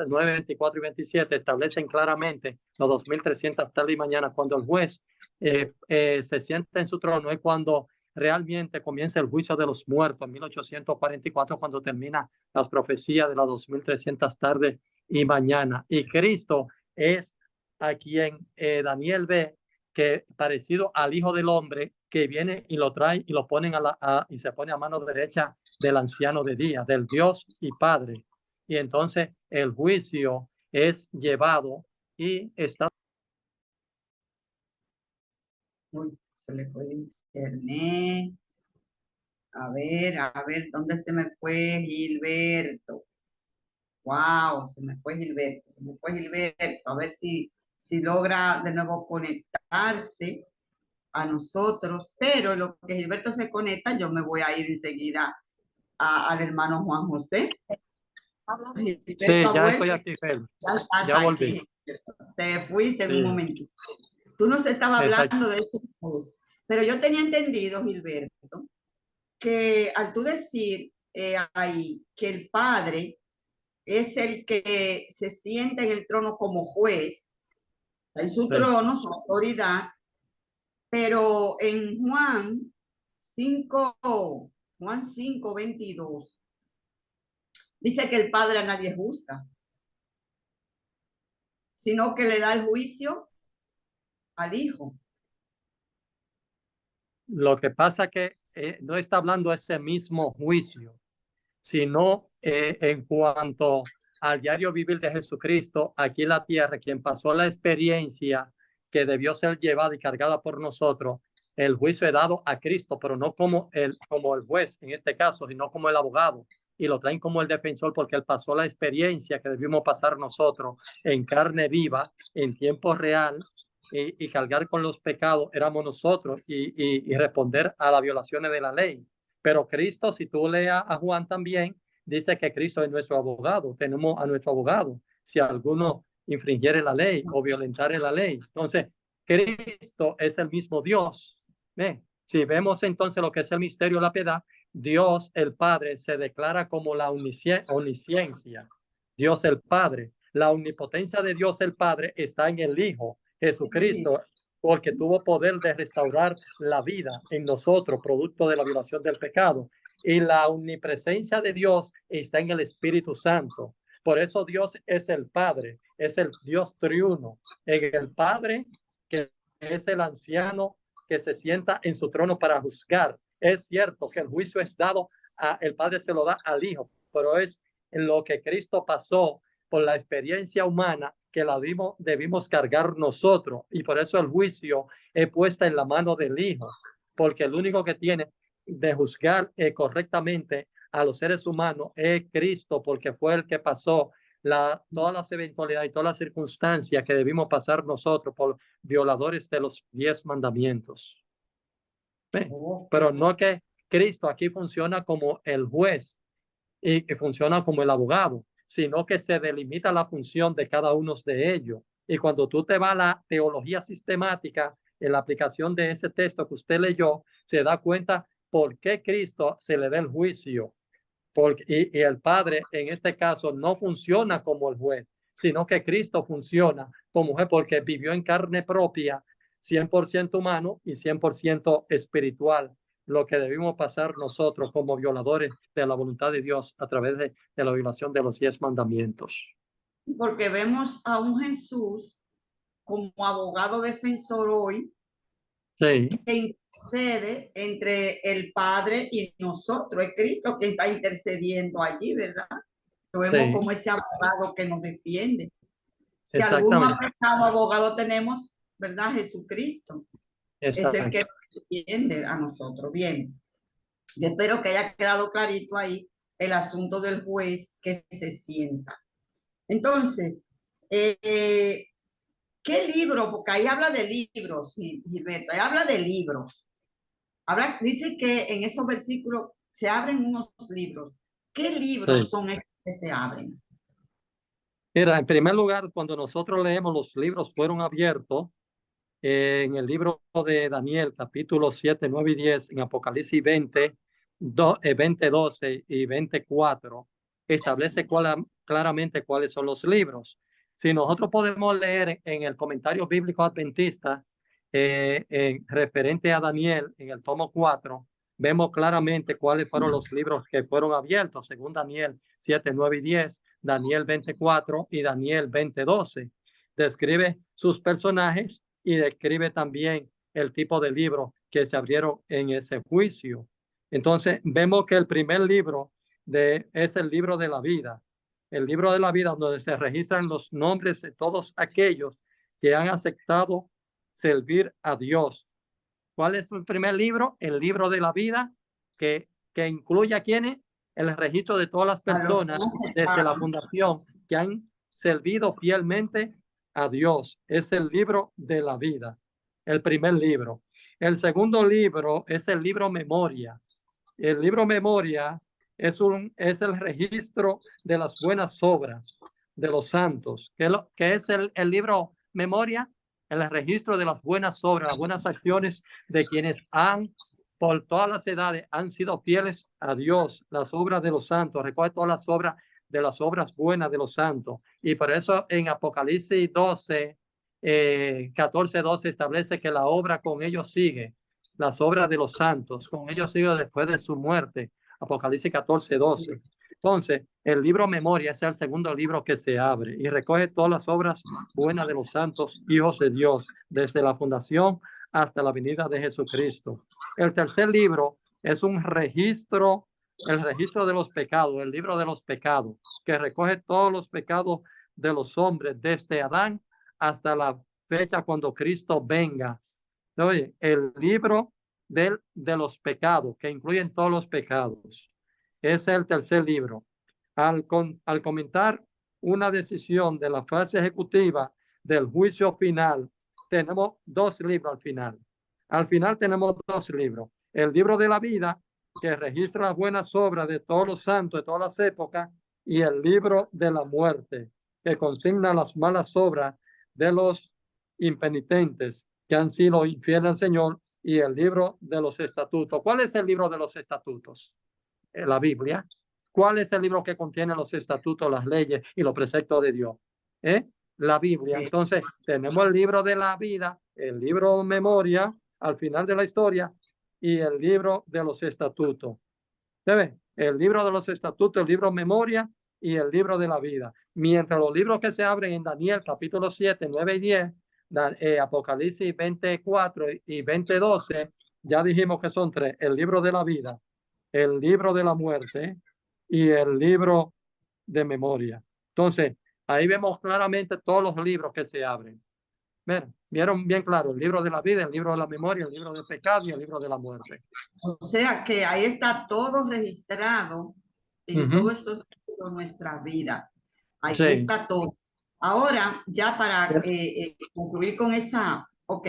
9, 24 y 27 establecen claramente los 2300 tardes y mañana, cuando el juez se sienta en su trono, es cuando realmente comienza el juicio de los muertos en 1844, cuando termina las profecías de las 2300 tardes y mañana. Y Cristo es a quien Daniel ve que parecido al Hijo del Hombre, que viene y lo trae y lo ponen y se pone a mano derecha del anciano de día, del Dios y Padre. Y entonces el juicio es llevado y está. Uy, se le fue el internet. A ver, ¿dónde se me fue Gilberto? Wow, se me fue Gilberto, se me fue Gilberto. A ver si logra de nuevo conectarse a nosotros, pero en lo que Gilberto se conecta, yo me voy a ir enseguida al hermano Juan José. Gilberto Sí, ha ya vuelto. estoy aquí, Pedro. Ya estás Ya volví. aquí. Te fuiste en Sí. un momentito. Tú nos estabas Exacto. hablando de ese juez, pero yo tenía entendido, Gilberto, que al tú decir ahí que el Padre es el que se sienta en el trono como juez, en su Sí. trono, su autoridad, pero en Juan 5:22, dice que el Padre a nadie juzga, sino que le da el juicio al Hijo. Lo que pasa que no está hablando de ese mismo juicio, sino en cuanto al diario vivir de Jesucristo aquí en la tierra, quien pasó la experiencia que debió ser llevada y cargada por nosotros. El juicio es dado a Cristo, pero no como el juez en este caso, sino como el abogado, y lo traen como el defensor porque él pasó la experiencia que debimos pasar nosotros en carne viva, en tiempo real, y cargar con los pecados éramos nosotros, y responder a las violaciones de la ley. Pero Cristo, si tú leas a Juan también, dice que Cristo es nuestro abogado. Tenemos a nuestro abogado si alguno infringiere la ley o violentare la ley. Entonces, Cristo es el mismo Dios. Si vemos entonces lo que es el misterio de la piedad, Dios el Padre se declara como la omnisciencia. Dios el Padre. La omnipotencia de Dios el Padre está en el Hijo, Jesucristo, porque tuvo poder de restaurar la vida en nosotros, producto de la violación del pecado. Y la omnipresencia de Dios está en el Espíritu Santo. Por eso Dios es el Padre, es el Dios triuno. En el Padre, que es el anciano que se sienta en su trono para juzgar. Es cierto que el juicio es dado, el Padre se lo da al Hijo, pero es en lo que Cristo pasó por la experiencia humana que la debimos cargar nosotros. Y por eso el juicio es puesta en la mano del Hijo, porque el único que tiene de juzgar correctamente a los seres humanos es Cristo, porque fue el que pasó todas las eventualidades y todas las circunstancias que debimos pasar nosotros por violadores de los 10 mandamientos. Pero no que Cristo aquí funciona como el juez y que funciona como el abogado, sino que se delimita la función de cada uno de ellos. Y cuando tú te vas a la teología sistemática, en la aplicación de ese texto que usted leyó, se da cuenta por qué Cristo se le da el juicio. Y el Padre en este caso no funciona como el juez, sino que Cristo funciona como juez porque vivió en carne propia, 100% humano y 100% espiritual, lo que debimos pasar nosotros como violadores de la voluntad de Dios a través de la violación de los 10 mandamientos. Porque vemos a un Jesús como abogado defensor hoy, sí, que intercede entre el Padre y nosotros. Es Cristo que está intercediendo allí, ¿verdad? Lo vemos sí, como ese abogado que nos defiende. Si algún exactamente. abogado tenemos, ¿verdad? Jesucristo. Exacto. Es el que nos defiende a nosotros. Bien. Yo espero que haya quedado clarito ahí el asunto del juez que se sienta. Entonces, ¿qué libro? Porque ahí habla de libros, Gilberto, ahí habla de libros. Dice que en esos versículos se abren unos libros. ¿Qué libros son estos que se abren? Mira, en primer lugar, cuando nosotros leemos los libros fueron abiertos, en el libro de Daniel, capítulos 7, 9 y 10, en Apocalipsis 20, 20, 12 y 24, establece claramente cuáles son los libros. Si nosotros podemos leer en el comentario bíblico adventista, referente a Daniel, en el tomo 4, vemos claramente cuáles fueron los libros que fueron abiertos, según Daniel 7, 9 y 10, Daniel 24 y Daniel 20, 12. Describe sus personajes y describe también el tipo de libros que se abrieron en ese juicio. Entonces, vemos que el primer libro es el libro de la vida. El libro de la vida donde se registran los nombres de todos aquellos que han aceptado servir a Dios. ¿Cuál es el primer libro? El libro de la vida, que incluye a quienes, el registro de todas las personas desde la fundación que han servido fielmente a Dios. Es el libro de la vida, el primer libro. El segundo libro es el libro Memoria. El libro Memoria es el registro de las buenas obras de los santos. ¿Qué es el libro Memoria? El registro de las buenas obras, las buenas acciones de quienes por todas las edades, han sido fieles a Dios, las obras de los santos. Recoge todas las obras de las obras buenas de los santos. Y por eso en Apocalipsis 12, 14, 12 establece que la obra con ellos sigue, las obras de los santos, con ellos sigue después de su muerte. Apocalipsis 14, 12. Entonces, el libro Memoria es el segundo libro que se abre y recoge todas las obras buenas de los santos hijos de Dios, desde la fundación hasta la venida de Jesucristo. El tercer libro es un registro, el registro de los pecados, el libro de los pecados, que recoge todos los pecados de los hombres desde Adán hasta la fecha cuando Cristo venga. Oye, el libro de los pecados, que incluyen todos los pecados. Es el tercer libro. Al comentar una decisión de la fase ejecutiva del juicio final, tenemos dos libros al final. Al final tenemos dos libros. El libro de la vida, que registra las buenas obras de todos los santos de todas las épocas, y el libro de la muerte, que consigna las malas obras de los impenitentes que han sido infieles al Señor, y el libro de los estatutos. ¿Cuál es el libro de los estatutos? La Biblia. ¿Cuál es el libro que contiene los estatutos, las leyes y los preceptos de Dios? la Biblia. Entonces, tenemos el libro de la vida, el libro memoria, al final de la historia, y el libro de los estatutos. ¿Se ve? El libro de los estatutos, el libro memoria y el libro de la vida. Mientras los libros que se abren en Daniel, capítulo 7, 9 y 10, Apocalipsis 24 y 20:12, ya dijimos que son tres: el libro de la vida, el libro de la muerte y el libro de memoria. Entonces, ahí vemos claramente todos los libros que se abren. Vieron bien claro: el libro de la vida, el libro de la memoria, el libro del pecado y el libro de la muerte. O sea que ahí está todo registrado en todo eso de nuestra vida. Ahí Sí. está todo. Ahora, ya para concluir con esa, ok.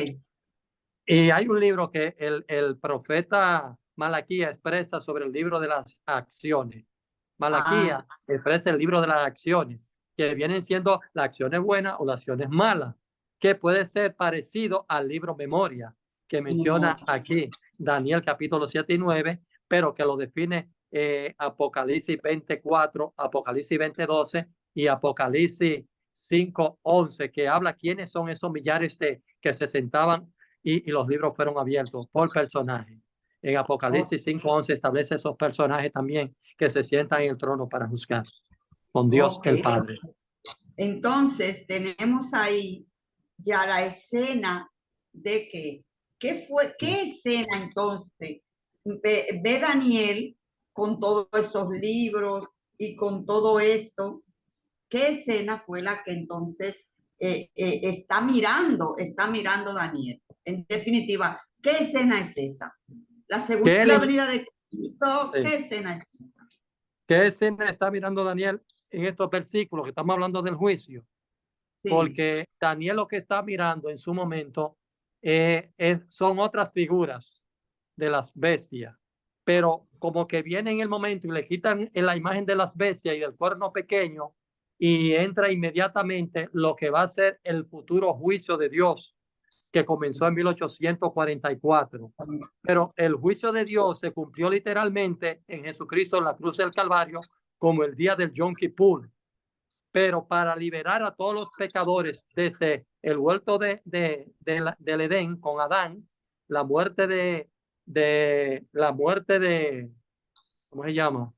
Y hay un libro que el profeta Malaquías expresa sobre el libro de las acciones. Malaquías expresa el libro de las acciones, que vienen siendo las acciones buenas o las acciones malas, que puede ser parecido al libro Memoria, que menciona aquí Daniel capítulo 7 y 9, pero que lo define Apocalipsis 24, Apocalipsis 20:12 y Apocalipsis 5:11, que habla quiénes son esos millares que se sentaban y los libros fueron abiertos por personajes. En Apocalipsis 5:11 establece esos personajes también que se sientan en el trono para juzgar con Dios el Padre. Entonces tenemos ahí ya la escena de qué escena entonces ve Daniel con todos esos libros y con todo esto. ¿Qué escena fue la que entonces está mirando Daniel? En definitiva, ¿qué escena es esa? La segunda venida de Cristo, sí. ¿Qué escena es esa? ¿Qué escena está mirando Daniel en estos versículos que estamos hablando del juicio? Sí. Porque Daniel lo que está mirando en su momento son otras figuras de las bestias, pero como que viene en el momento y le quitan la imagen de las bestias y del cuerno pequeño, y entra inmediatamente lo que va a ser el futuro juicio de Dios, que comenzó en 1844. Pero el juicio de Dios se cumplió literalmente en Jesucristo en la cruz del Calvario, como el día del Yom Kippur. Pero para liberar a todos los pecadores desde el huerto del Edén con Adán, la muerte de ¿cómo se llama?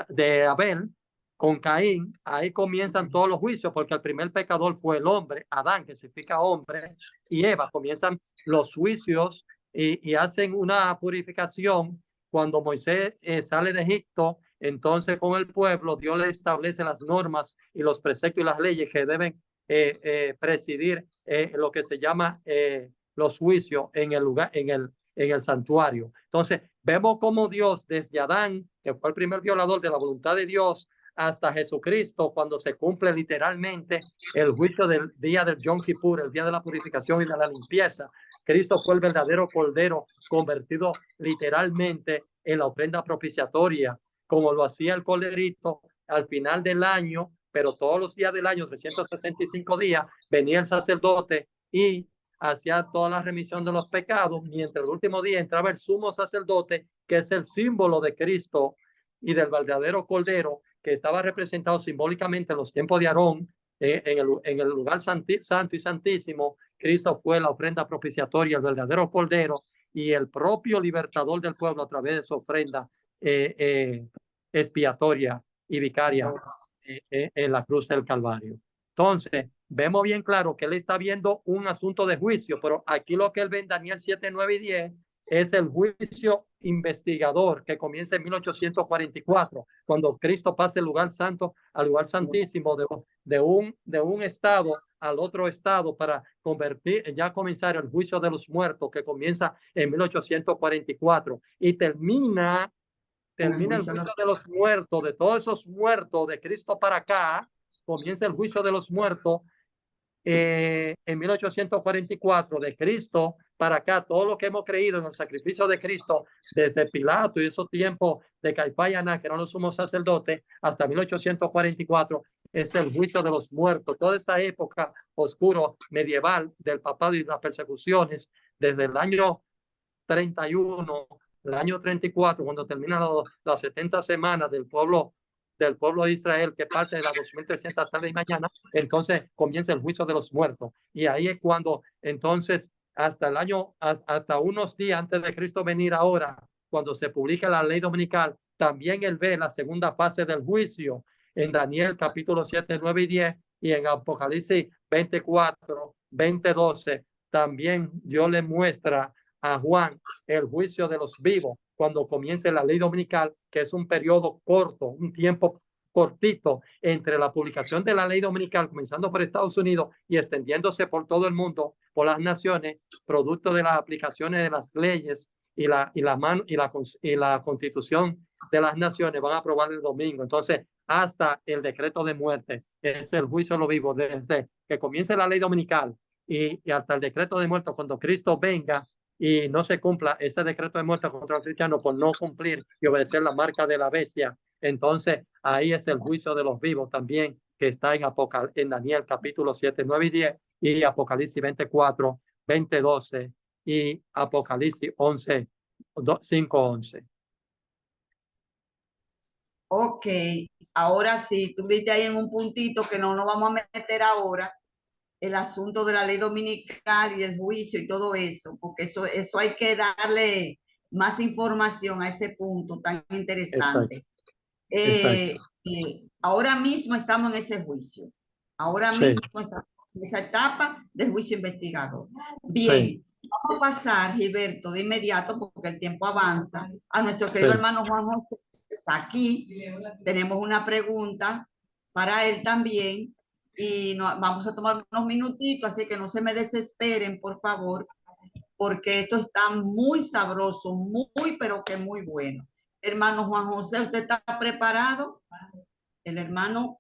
De Abel con Caín, ahí comienzan todos los juicios, porque el primer pecador fue el hombre, Adán, que significa hombre, y Eva. Comienzan los juicios y hacen una purificación. Cuando Moisés sale de Egipto, entonces con el pueblo, Dios le establece las normas y los preceptos y las leyes que deben presidir lo que se llama los juicios en el lugar, en el santuario. Entonces, vemos cómo Dios, desde Adán, que fue el primer violador de la voluntad de Dios, hasta Jesucristo, cuando se cumple literalmente el juicio del día del Yom Kippur, el día de la purificación y de la limpieza. Cristo fue el verdadero cordero convertido literalmente en la ofrenda propiciatoria, como lo hacía el corderito al final del año, pero todos los días del año, 365 días, venía el sacerdote y hacía toda la remisión de los pecados, mientras el último día entraba el sumo sacerdote, que es el símbolo de Cristo y del verdadero cordero, que estaba representado simbólicamente en los tiempos de Aarón, en el lugar santo y santísimo. Cristo fue la ofrenda propiciatoria, el verdadero cordero y el propio libertador del pueblo a través de su ofrenda expiatoria y vicaria en la cruz del Calvario. Entonces, vemos bien claro que él está viendo un asunto de juicio, pero aquí lo que él ve en Daniel 7, 9 y 10 es el juicio investigador que comienza en 1844, cuando Cristo pasa el lugar santo al lugar santísimo de un estado al otro estado para comenzar el juicio de los muertos, que comienza en 1844 y termina el juicio de los muertos, de todos esos muertos de Cristo para acá. Comienza el juicio de los muertos en 1844, de Cristo para acá. Todo lo que hemos creído en el sacrificio de Cristo desde Pilato y esos tiempos de Caifás y Anás, que eran los sumos sacerdotes, hasta 1844 es el juicio de los muertos. Toda esa época oscura medieval del papado y las persecuciones, desde el año 31, el año 34, cuando terminan las 70 semanas del pueblo del pueblo de Israel, que parte de las 2300 tarde y mañana, entonces comienza el juicio de los muertos. Y ahí es cuando entonces hasta hasta unos días antes de Cristo venir ahora, cuando se publica la ley dominical, también él ve la segunda fase del juicio en Daniel capítulo 7, 9 y 10, y en Apocalipsis 24, 20, 12, también Dios le muestra a Juan el juicio de los vivos cuando comience la ley dominical, que es un periodo corto, un tiempo cortito entre la publicación de la ley dominical, comenzando por Estados Unidos y extendiéndose por todo el mundo, por las naciones, producto de las aplicaciones de las leyes y la constitución de las naciones van a aprobar el domingo. Entonces, hasta el decreto de muerte es el juicio de los vivos, desde que comience la ley dominical y hasta el decreto de muerte, cuando Cristo venga y no se cumpla ese decreto de muerte contra los cristianos por no cumplir y obedecer la marca de la bestia. Entonces, ahí es el juicio de los vivos también, que está en Daniel capítulo 7, 9 y 10, y Apocalipsis 24, 20, 12, y Apocalipsis 11, 5, 11. Ok, ahora sí, tú viste ahí en un puntito que no nos vamos a meter ahora, el asunto de la ley dominical y el juicio y todo eso, porque eso hay que darle más información a ese punto tan interesante. Ahora mismo estamos en ese juicio. Ahora mismo estamos en esa etapa del juicio investigador. Bien, vamos a pasar, Gilberto, de inmediato, porque el tiempo avanza, a nuestro querido hermano Juan José, que está aquí. Tenemos una pregunta para él también, y vamos a tomar unos minutitos, así que no se me desesperen, por favor, porque esto está muy sabroso, muy, pero que muy bueno. Hermano Juan José, ¿usted está preparado? El hermano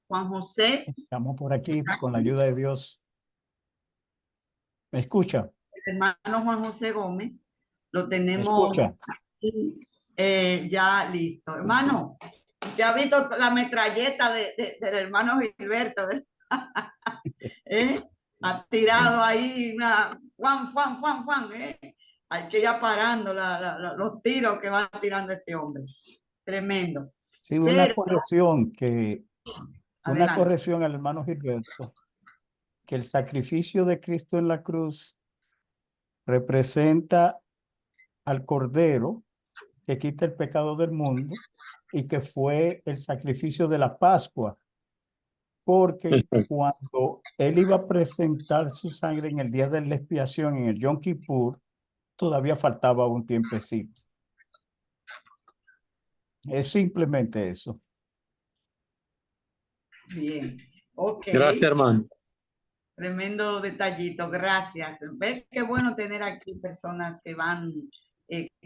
Juan José. Estamos por aquí con la ayuda de Dios. ¿Me escucha? El hermano Juan José Gómez. Lo tenemos aquí, ya listo. Hermano, ¿ya ha visto la metralleta del hermano Gilberto? Ha tirado ahí una Juan. Hay que ir parando los tiros que va tirando este hombre. Tremendo. Sí, una corrección al hermano Gilberto, que el sacrificio de Cristo en la cruz representa al Cordero que quita el pecado del mundo y que fue el sacrificio de la Pascua, porque cuando él iba a presentar su sangre en el día de la expiación, en el Yom Kippur, todavía faltaba un tiempecito. Es simplemente eso. Bien, ok. Gracias, hermano. Tremendo detallito, gracias. ¿Ves qué bueno tener aquí personas que van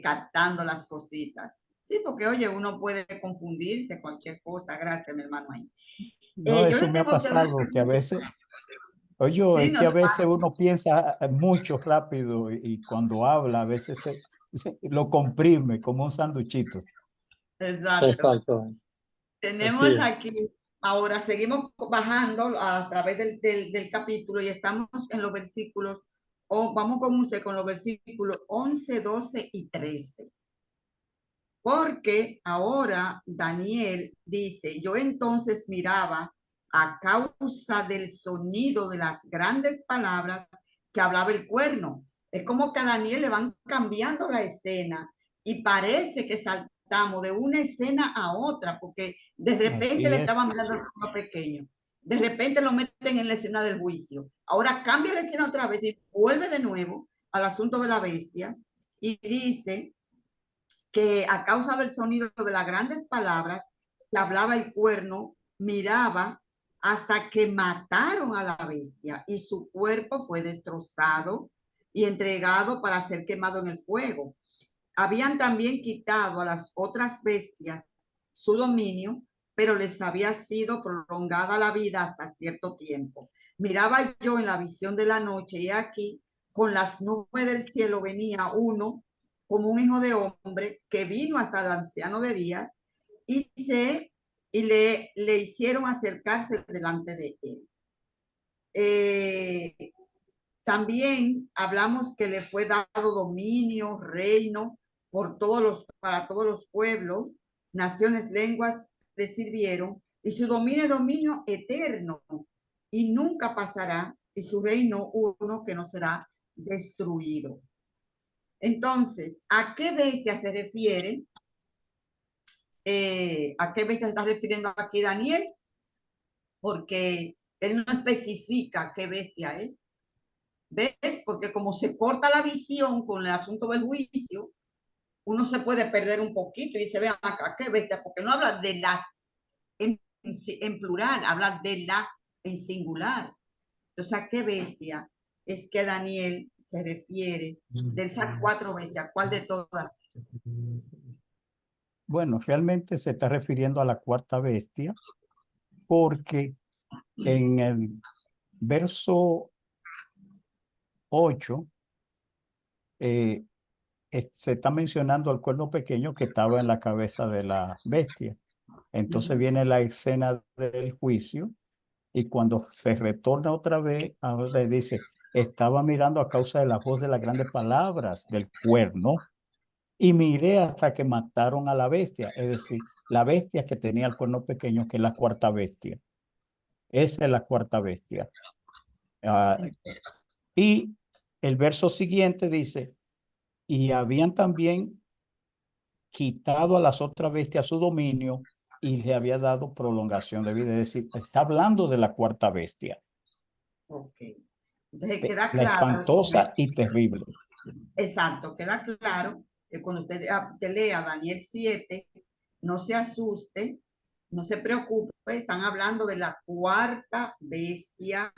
captando las cositas? Sí, porque oye, uno puede confundirse, cualquier cosa. Gracias, mi hermano ahí. No, eso me ha pasado, que a veces, oye, sí, es que a veces uno piensa mucho rápido y cuando habla a veces lo comprime como un sanduchito. Exacto. Tenemos aquí, ahora seguimos bajando a través del capítulo y estamos en los versículos, vamos con usted con los versículos 11, 12 y 13. Porque ahora Daniel dice, yo entonces miraba a causa del sonido de las grandes palabras que hablaba el cuerno. Es como que a Daniel le van cambiando la escena y parece que saltamos de una escena a otra, porque de repente le estaban mirando a pequeño. De repente lo meten en la escena del juicio. Ahora cambia la escena otra vez y vuelve de nuevo al asunto de las bestias y dice que a causa del sonido de las grandes palabras que hablaba el cuerno, miraba hasta que mataron a la bestia y su cuerpo fue destrozado y entregado para ser quemado en el fuego. Habían también quitado a las otras bestias su dominio, pero les había sido prolongada la vida hasta cierto tiempo. Miraba yo en la visión de la noche y aquí con las nubes del cielo venía uno como un hijo de hombre que vino hasta el anciano de días y le hicieron acercarse delante de él. También hablamos que le fue dado dominio, reino para todos los pueblos, naciones, lenguas, sirvieron, y su dominio es dominio eterno, y nunca pasará, y su reino uno que no será destruido. Entonces, ¿a qué bestia se refiere? ¿A qué bestia se está refiriendo aquí Daniel? Porque él no especifica qué bestia es. ¿Ves? Porque como se corta la visión con el asunto del juicio, uno se puede perder un poquito y dice, vean acá, ¿qué bestia? Porque no habla de las en plural, habla de la en singular. Entonces, ¿a qué bestia es que Daniel se refiere de esas 4 bestias? ¿Cuál de todas? Bueno, realmente se está refiriendo a la cuarta bestia porque en el verso 8 se está mencionando al cuerno pequeño que estaba en la cabeza de la bestia. Entonces viene la escena del juicio y cuando se retorna otra vez, ahora dice, estaba mirando a causa de la voz de las grandes palabras del cuerno y miré hasta que mataron a la bestia, es decir, la bestia que tenía el cuerno pequeño, que es la cuarta bestia. Esa es la cuarta bestia. Y el verso siguiente dice, y habían también quitado a las otras bestias su dominio y le había dado prolongación de vida. Es decir, está hablando de la cuarta bestia. Ok. Entonces queda La claro. espantosa y terrible. Exacto, queda claro que cuando usted lea Daniel 7, no se asuste, no se preocupe, están hablando de la cuarta bestia.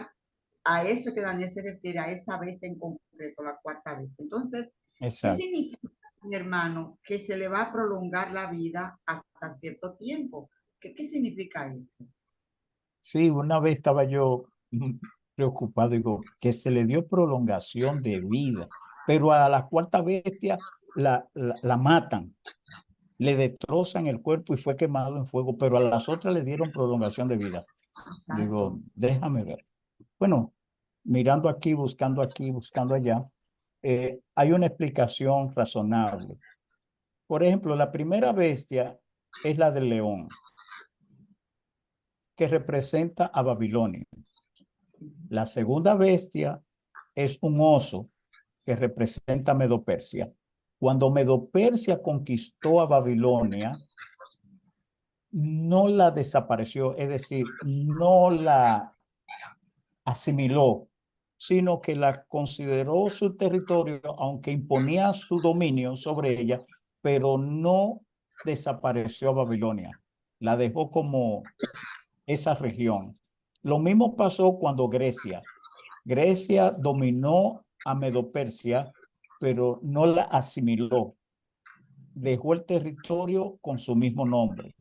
A eso que Daniel se refiere, a esa bestia en concreto, la cuarta bestia. Entonces, ¿qué Exacto. significa, mi hermano, que se le va a prolongar la vida hasta cierto tiempo? ¿Qué significa eso? Sí, una vez estaba yo preocupado, digo, que se le dio prolongación de vida, pero a la cuarta bestia la matan, le destrozan el cuerpo y fue quemado en fuego, pero a las otras le dieron prolongación de vida. Digo, Exacto. déjame ver. Bueno, mirando aquí, buscando allá, hay una explicación razonable. Por ejemplo, la primera bestia es la del león, que representa a Babilonia. La segunda bestia es un oso, que representa a Medo-Persia. Cuando Medo-Persia conquistó a Babilonia, no la desapareció, es decir, no la asimiló, sino que la consideró su territorio, aunque imponía su dominio sobre ella, pero no desapareció a Babilonia. La dejó como esa región. Lo mismo pasó cuando Grecia. Grecia dominó a Medo-Persia, pero no la asimiló. Dejó el territorio con su mismo nombre.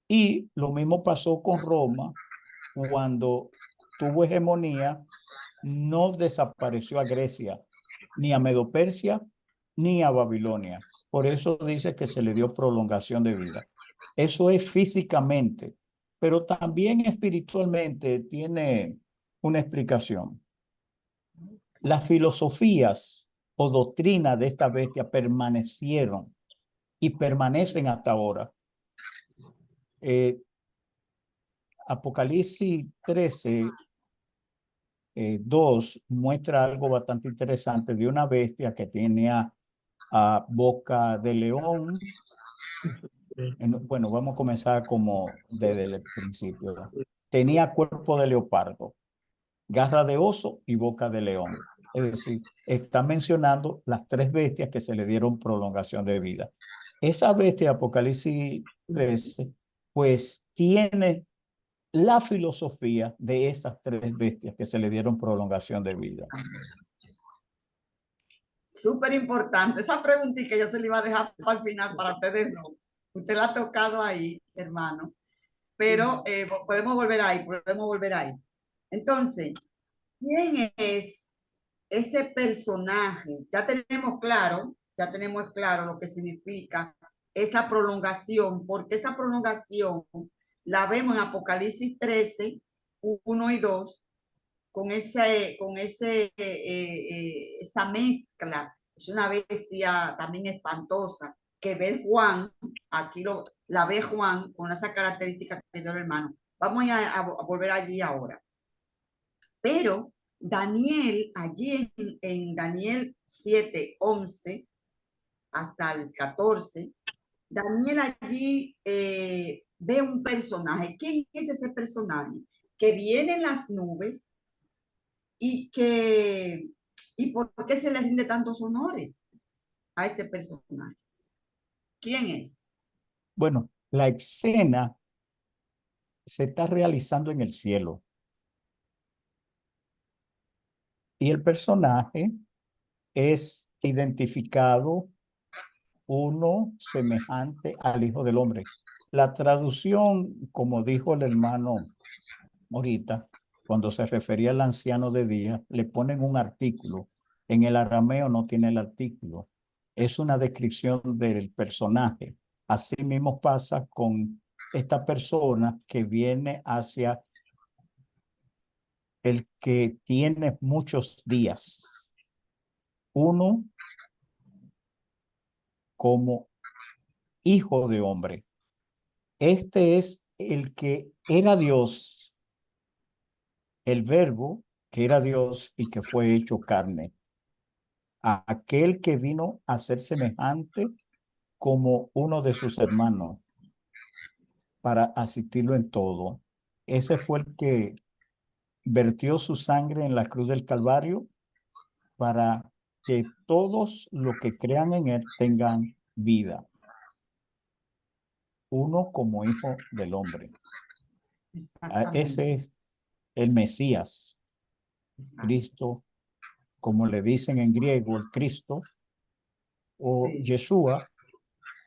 Y lo mismo pasó con Roma cuando tuvo hegemonía, no desapareció a Grecia, ni a Medo-Persia, ni a Babilonia. Por eso dice que se le dio prolongación de vida. Eso es físicamente, pero también espiritualmente tiene una explicación. Las filosofías o doctrinas de esta bestia permanecieron y permanecen hasta ahora. Apocalipsis 13, 2 muestra algo bastante interesante de una bestia que tenía boca de león. Bueno, vamos a comenzar como desde el principio. Tenía cuerpo de leopardo, garra de oso y boca de león. Es decir, está mencionando las 3 bestias que se le dieron prolongación de vida. Esa bestia, Apocalipsis 13, pues tiene la filosofía de esas 3 bestias que se le dieron prolongación de vida. Súper importante. Esa preguntita yo se la iba a dejar para el final para ustedes no. Usted la ha tocado ahí, hermano. Pero podemos volver ahí. Entonces, ¿quién es ese personaje? Ya tenemos claro lo que significa esa prolongación, porque esa prolongación la vemos en Apocalipsis 13, 1 y 2, con esa mezcla. Es una bestia también espantosa, que ve Juan, aquí la ve Juan con esa característica que dio el hermano. Vamos a volver allí ahora. Pero Daniel, allí en Daniel 7, 11 hasta el 14, Daniel allí ve un personaje. ¿Quién es ese personaje? Que viene en las nubes y ¿por qué se le rinde tantos honores a este personaje? ¿Quién es? Bueno, la escena se está realizando en el cielo. Y el personaje es identificado uno semejante al Hijo del Hombre. La traducción, como dijo el hermano ahorita, cuando se refería al anciano de día, le ponen un artículo. En el arameo no tiene el artículo. Es una descripción del personaje. Así mismo pasa con esta persona que viene hacia el que tiene muchos días. Uno como hijo de hombre. Este es el que era Dios, el verbo que era Dios y que fue hecho carne. A aquel que vino a ser semejante como uno de sus hermanos para asistirlo en todo. Ese fue el que vertió su sangre en la cruz del Calvario para que todos los que crean en él tengan vida. Uno como hijo del hombre. Ese es el Mesías, Cristo, como le dicen en griego, el Cristo, o Yeshua,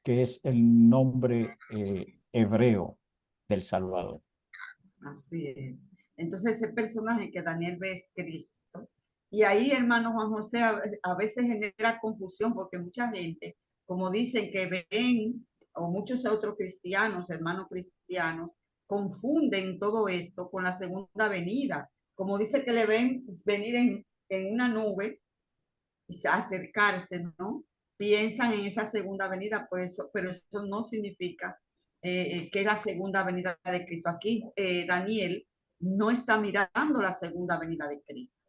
que es el nombre hebreo del Salvador. Así es. Entonces ese personaje que Daniel ve es Cristo. Y ahí, hermano Juan José, a veces genera confusión porque mucha gente, como dicen que ven, o muchos otros cristianos, hermanos cristianos, confunden todo esto con la segunda venida. Como dice que le ven venir en una nube y acercarse, ¿no? Piensan en esa segunda venida, por eso, pero eso no significa que es la segunda venida de Cristo. Aquí Daniel no está mirando la segunda venida de Cristo.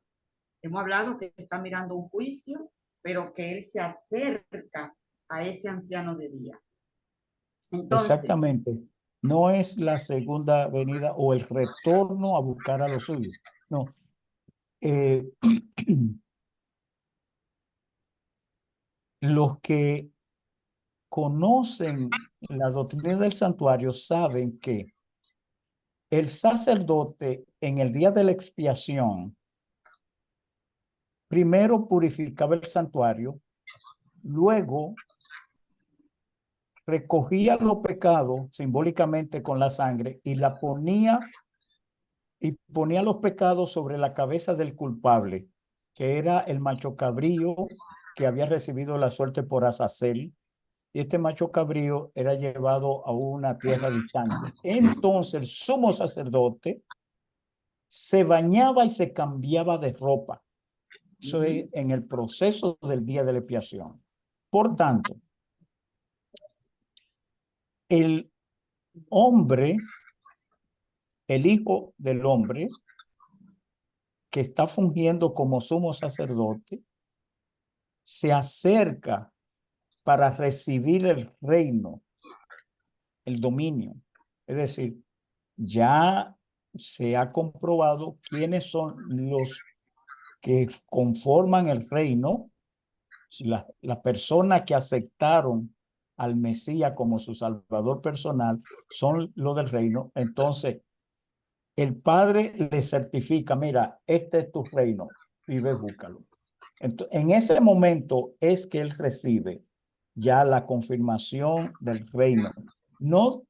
Hemos hablado que está mirando un juicio, pero que él se acerca a ese anciano de día. Entonces, exactamente. No es la segunda venida o el retorno a buscar a los suyos. No. Los que conocen la doctrina del santuario saben que el sacerdote en el día de la expiación primero purificaba el santuario, luego recogía los pecados simbólicamente con la sangre y ponía los pecados sobre la cabeza del culpable, que era el macho cabrío que había recibido la suerte por Azazel. Y este macho cabrío era llevado a una tierra distante. Entonces el sumo sacerdote se bañaba y se cambiaba de ropa. Eso es en el proceso del día de la expiación. Por tanto, el hombre, el hijo del hombre, que está fungiendo como sumo sacerdote, se acerca para recibir el reino, el dominio. Es decir, ya se ha comprobado quiénes son los que conforman el reino, las personas que aceptaron al Mesías como su salvador personal son los del reino. Entonces, el Padre le certifica, mira, este es tu reino, y ve, búscalo. Entonces, en ese momento es que él recibe ya la confirmación del reino, no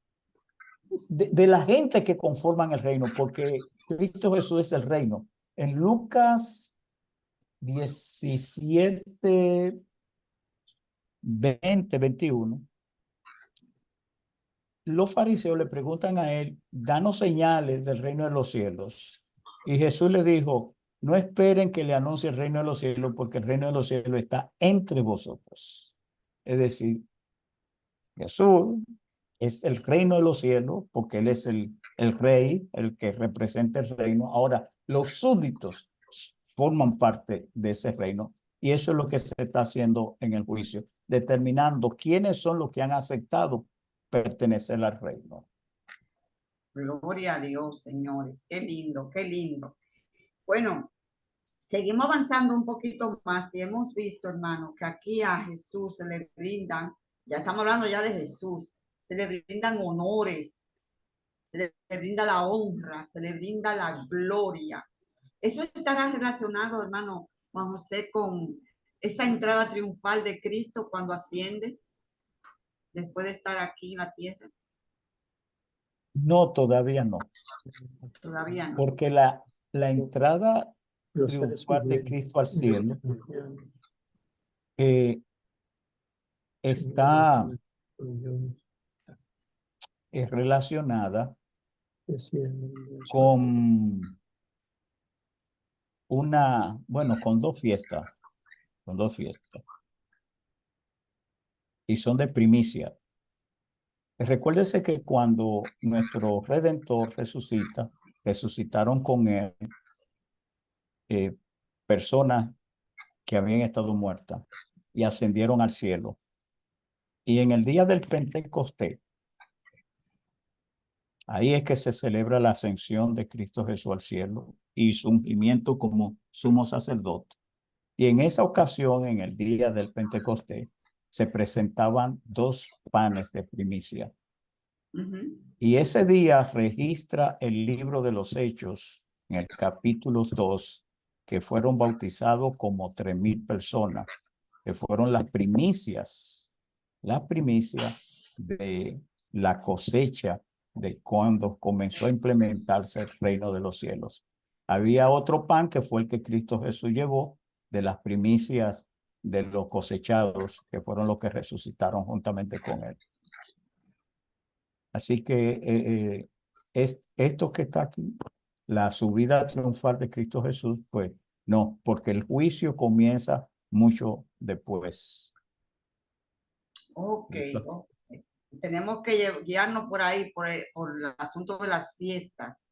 de la gente que conforman el reino, porque Cristo Jesús es el reino. En Lucas 17, 20, 21, los fariseos le preguntan a él, danos señales del reino de los cielos. Y Jesús les dijo, no esperen que le anuncie el reino de los cielos, porque el reino de los cielos está entre vosotros. Es decir, Jesús es el reino de los cielos, porque Él es el rey, el que representa el reino. Ahora, los súbditos forman parte de ese reino, y eso es lo que se está haciendo en el juicio, determinando quiénes son los que han aceptado pertenecer al reino. Gloria a Dios, señores. Qué lindo, qué lindo. Bueno, seguimos avanzando un poquito más y hemos visto, hermano, que aquí a Jesús se le brindan, ya estamos hablando ya de Jesús, se le brindan honores, se le brinda la honra, se le brinda la gloria. Eso estará relacionado, hermano Juan José, con esa entrada triunfal de Cristo cuando asciende, después de estar aquí en la tierra. No, todavía no, Todavía no. porque la entrada triunfal de Cristo al cielo está relacionada con con dos fiestas, y son de primicia. Recuérdese que cuando nuestro Redentor resucita, resucitaron con él personas que habían estado muertas y ascendieron al cielo. Y en el día del Pentecostés, ahí es que se celebra la ascensión de Cristo Jesús al cielo y su ungimiento como sumo sacerdote. Y en esa ocasión, en el día del Pentecostés, se presentaban 2 panes de primicia. Y ese día registra el libro de los Hechos, en el capítulo 2, que fueron bautizados como 3,000 personas, que fueron las primicias de la cosecha de cuando comenzó a implementarse el reino de los cielos. Había otro pan que fue el que Cristo Jesús llevó de las primicias de los cosechados, que fueron los que resucitaron juntamente con él. Así que es esto que está aquí, la subida triunfal de Cristo Jesús, pues no, porque el juicio comienza mucho después. Ok, okay. Tenemos que guiarnos por ahí, por el asunto de las fiestas,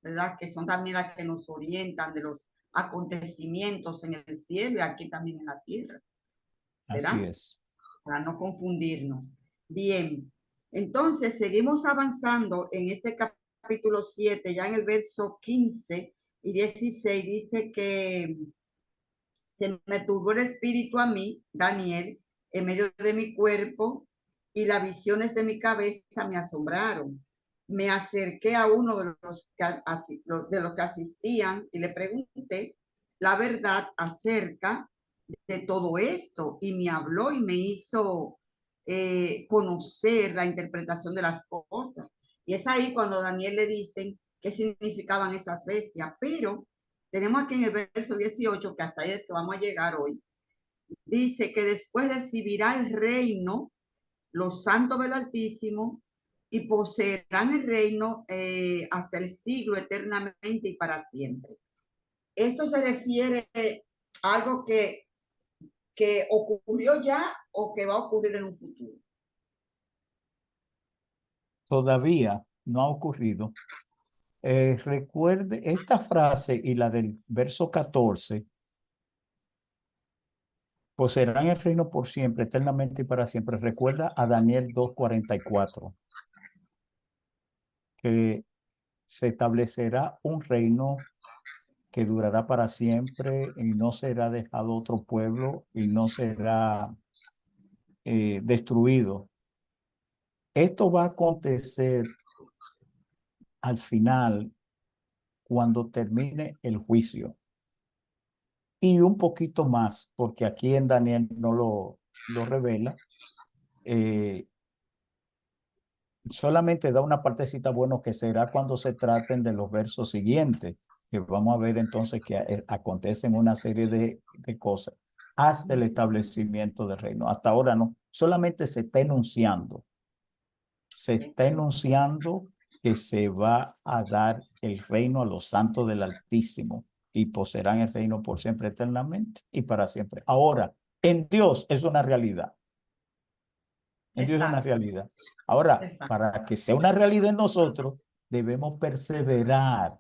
¿verdad? Que son también las que nos orientan de los acontecimientos en el cielo y aquí también en la tierra. ¿Será? Así es. Para no confundirnos. Bien, entonces seguimos avanzando en este capítulo 7, ya en el verso 15 y 16 dice que se me turbó el espíritu a mí, Daniel, en medio de mi cuerpo, y las visiones de mi cabeza me asombraron. Me acerqué a uno de los que asistían y le pregunté la verdad acerca de todo esto, y me habló y me hizo conocer la interpretación de las cosas. Y es ahí cuando Daniel le dicen qué significaban esas bestias, pero tenemos aquí en el verso 18, que hasta ahí es que vamos a llegar hoy, dice que después recibirá el reino los santos del Altísimo y poseerán el reino hasta el siglo eternamente y para siempre. Esto se refiere a algo que ocurrió ya o que va a ocurrir en un futuro. Todavía no ha ocurrido. Recuerde esta frase y la del verso 14. Poseerán el reino por siempre, eternamente y para siempre. Recuerda a Daniel 2:44, que se establecerá un reino que durará para siempre y no será dejado otro pueblo y no será destruido. Esto va a acontecer al final, cuando termine el juicio. Y un poquito más, porque aquí en Daniel no lo revela. Solamente da una partecita, bueno, que será cuando se traten de los versos siguientes, que vamos a ver entonces que acontecen una serie de cosas hasta el establecimiento del reino. Hasta ahora no, solamente se está enunciando. Se está enunciando que se va a dar el reino a los santos del Altísimo y poseerán el reino por siempre, eternamente y para siempre. Ahora, en Dios es una realidad. En Dios es una Exacto, realidad. Ahora, exacto. para que sea una realidad en nosotros, debemos perseverar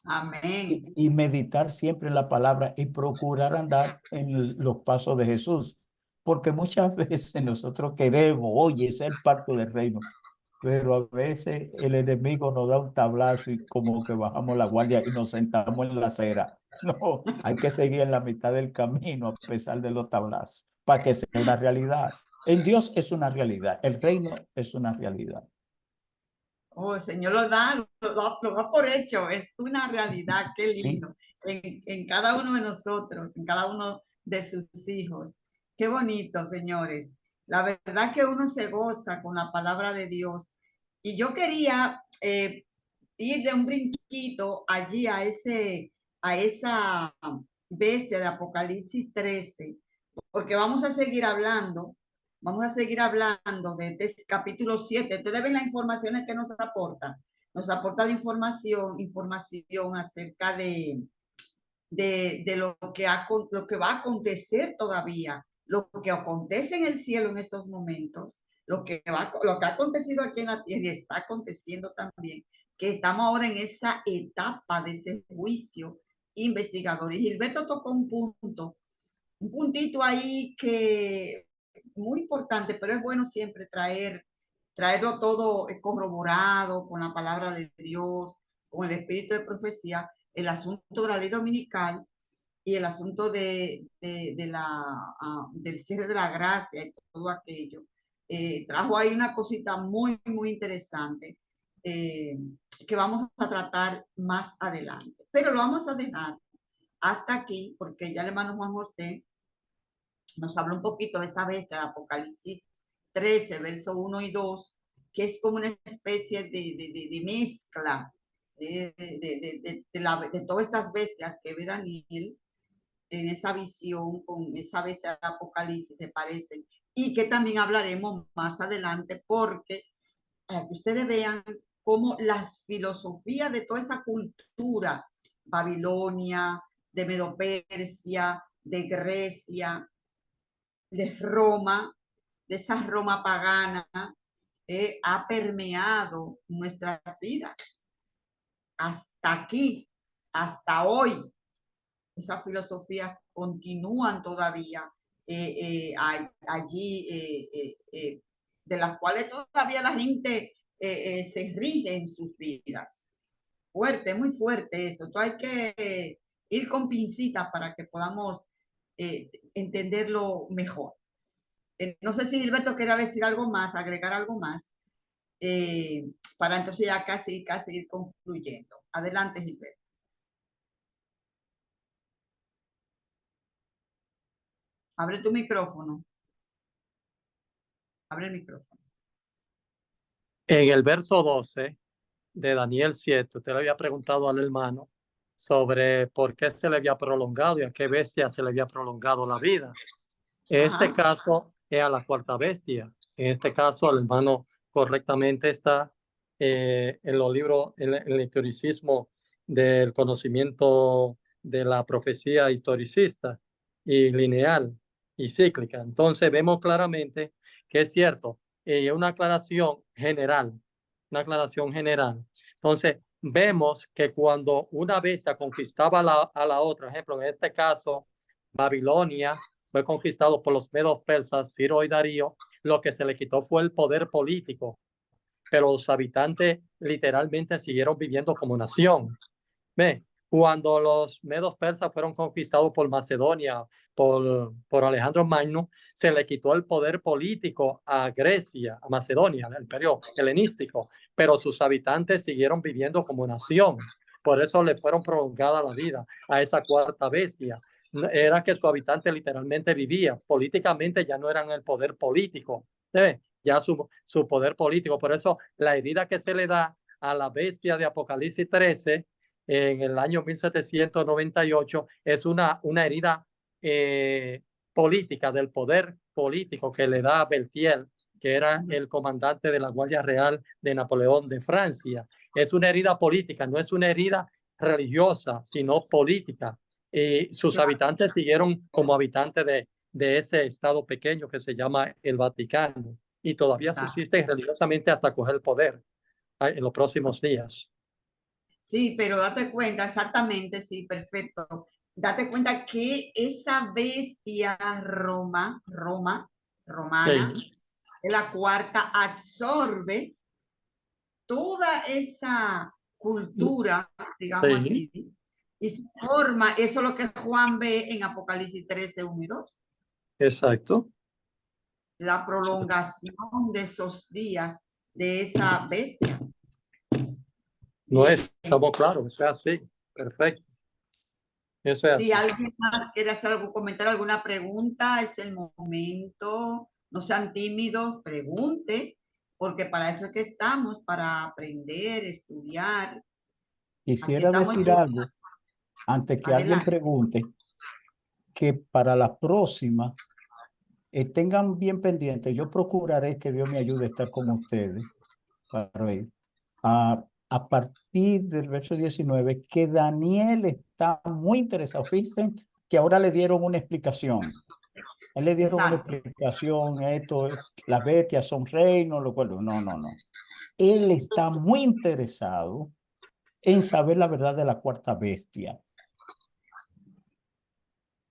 Amén. y meditar siempre en la palabra y procurar andar en los pasos de Jesús. Porque muchas veces nosotros queremos, oye, ser parte del reino, pero a veces el enemigo nos da un tablazo y como que bajamos la guardia y nos sentamos en la acera. No, hay que seguir en la mitad del camino a pesar de los tablazos, para que sea una realidad. En Dios es una realidad, el reino es una realidad. Oh, el Señor lo da, lo da por hecho, es una realidad, qué Sí, lindo, en cada uno de nosotros, en cada uno de sus hijos. Qué bonito, señores. La verdad que uno se goza con la palabra de Dios. Y yo quería ir de un brinquito allí a esa bestia de Apocalipsis 13, porque vamos a seguir hablando de este capítulo 7. Ustedes ven las informaciones que nos aporta. Nos aporta de información acerca de lo que va a acontecer todavía, lo que acontece en el cielo en estos momentos, lo que ha acontecido aquí en la tierra y está aconteciendo también, que estamos ahora en esa etapa de ese juicio investigador. Y Gilberto tocó un puntito ahí que muy importante, pero es bueno siempre traerlo todo corroborado con la palabra de Dios, con el espíritu de profecía, el asunto de la ley dominical y el asunto del cierre de la gracia y todo aquello. Trajo ahí una cosita muy, muy interesante eh, que vamos a tratar más adelante. Pero lo vamos a dejar hasta aquí porque ya el hermano Juan José nos habla un poquito de esa bestia de Apocalipsis 13, verso 1 y 2, que es como una especie de mezcla de todas estas bestias que ve Daniel en esa visión, con esa bestia de Apocalipsis se parecen, y que también hablaremos más adelante, porque para que ustedes vean cómo las filosofías de toda esa cultura, Babilonia, de Medo-Persia, de Grecia, de Roma, de esa Roma pagana, ha permeado nuestras vidas hasta aquí, hasta hoy. Esas filosofías continúan todavía allí, de las cuales todavía la gente se rige en sus vidas. Fuerte, muy fuerte esto. Entonces hay que ir con pincitas para que podamos entenderlo mejor. No sé si Gilberto quiere decir algo más, agregar algo más, para entonces ya casi ir concluyendo. Adelante, Gilberto. Abre tu micrófono. Abre el micrófono. En el verso 12 de Daniel 7, usted le había preguntado al hermano sobre por qué se le había prolongado y a qué bestia se le había prolongado la vida. En este caso es a la cuarta bestia. En este caso el hermano correctamente está en los libros, en el historicismo del conocimiento de la profecía historicista y lineal y cíclica. Entonces vemos claramente que es cierto, una aclaración general, una aclaración general. Entonces vemos que cuando una bestia conquistaba a la otra, ejemplo, en este caso, Babilonia fue conquistado por los medos persas, Ciro y Darío, lo que se le quitó fue el poder político, pero los habitantes literalmente siguieron viviendo como nación. ¿Ve? Cuando los medos persas fueron conquistados por Macedonia, por Alejandro Magno, se le quitó el poder político a Grecia, a Macedonia, el imperio helenístico, pero sus habitantes siguieron viviendo como nación. Por eso le fueron prolongada la vida a esa cuarta bestia. Era que su habitante literalmente vivía. Políticamente ya no eran el poder político, ¿ve? Ya su poder político. Por eso la herida que se le da a la bestia de Apocalipsis 13 en el año 1798 es una herida política, del poder político que le da a Berthier, que era el comandante de la Guardia Real de Napoleón de Francia. Es una herida política, no es una herida religiosa, sino política. Y sus habitantes siguieron como habitantes de ese estado pequeño que se llama el Vaticano. y todavía Exacto. subsisten religiosamente hasta coger el poder en los próximos días. Sí, pero date cuenta, exactamente, sí, perfecto. Date cuenta que esa bestia romana, Sí, es la cuarta, absorbe toda esa cultura, digamos sí, así, y se forma, eso es lo que Juan ve en Apocalipsis 13, 1 y 2, exacto. la prolongación de esos días de esa bestia. No Bien, es, estamos claros, eso es así. Perfecto. Eso es si así. alguien más quiere hacer algún comentario, alguna pregunta, es el momento. No sean tímidos, pregunte, porque para eso es que estamos, para aprender, estudiar. Aquí Quisiera estamos decir algo antes que alguien adelante. pregunte, que para la próxima tengan bien pendiente, yo procuraré que Dios me ayude a estar con ustedes para ir a partir del verso 19, que Daniel está muy interesado. Fíjense que ahora le dieron una explicación. A él le dieron una Exacto. explicación, las bestias son reinos, lo cual, no, no, no. Él está muy interesado en saber la verdad de la cuarta bestia.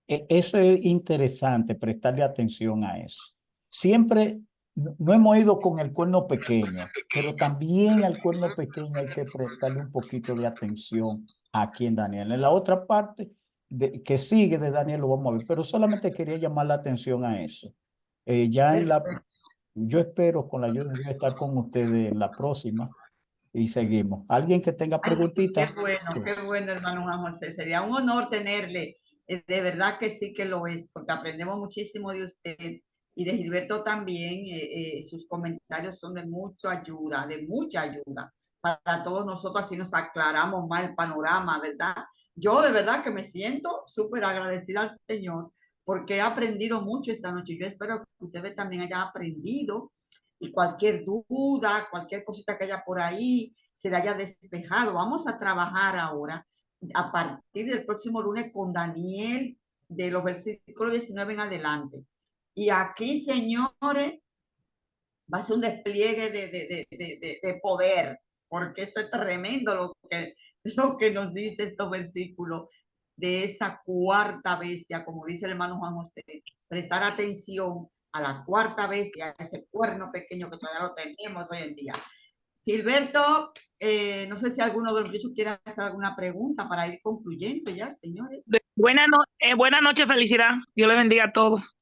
Eso es interesante, prestarle atención a eso. Siempre no hemos ido con el cuerno pequeño, pero también al cuerno pequeño hay que prestarle un poquito de atención aquí en Daniel. En la otra parte que sigue de Daniel lo vamos a ver, pero solamente quería llamar la atención a eso. Yo espero con la ayuda de Dios estar con ustedes en la próxima y seguimos. ¿Alguien que tenga Ay, preguntita? qué Pues bueno, hermano Juan José. Sería un honor tenerle. De verdad que sí que lo es, porque aprendemos muchísimo de usted y de Gilberto también. Sus comentarios son de mucha ayuda para todos nosotros, así nos aclaramos más el panorama, ¿verdad? Yo de verdad que me siento súper agradecida al Señor porque he aprendido mucho esta noche. Yo espero que ustedes también hayan aprendido y cualquier duda, cualquier cosita que haya por ahí, se le haya despejado. Vamos a trabajar ahora a partir del próximo lunes con Daniel de los versículos 19 en adelante. Y aquí, señores, va a ser un despliegue de poder, porque esto es tremendo lo que nos dice estos versículos de esa cuarta bestia, como dice el hermano Juan José. Prestar atención a la cuarta bestia, a ese cuerno pequeño que todavía lo tenemos hoy en día. Gilberto, no sé si alguno de los muchachos quiere hacer alguna pregunta para ir concluyendo ya, señores. Buenas noches, felicidad. Dios le bendiga a todos.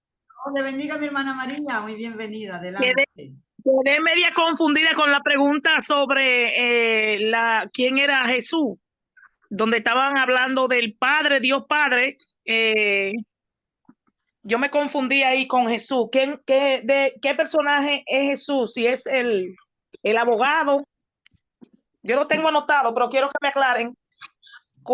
Oh, le bendiga a mi hermana María, muy bienvenida, adelante. Quedé media confundida con la pregunta sobre quién era Jesús, donde estaban hablando del Padre, Dios Padre. Yo me confundí ahí con Jesús. ¿Qué personaje es Jesús? Si es el abogado. Yo lo tengo anotado, pero quiero que me aclaren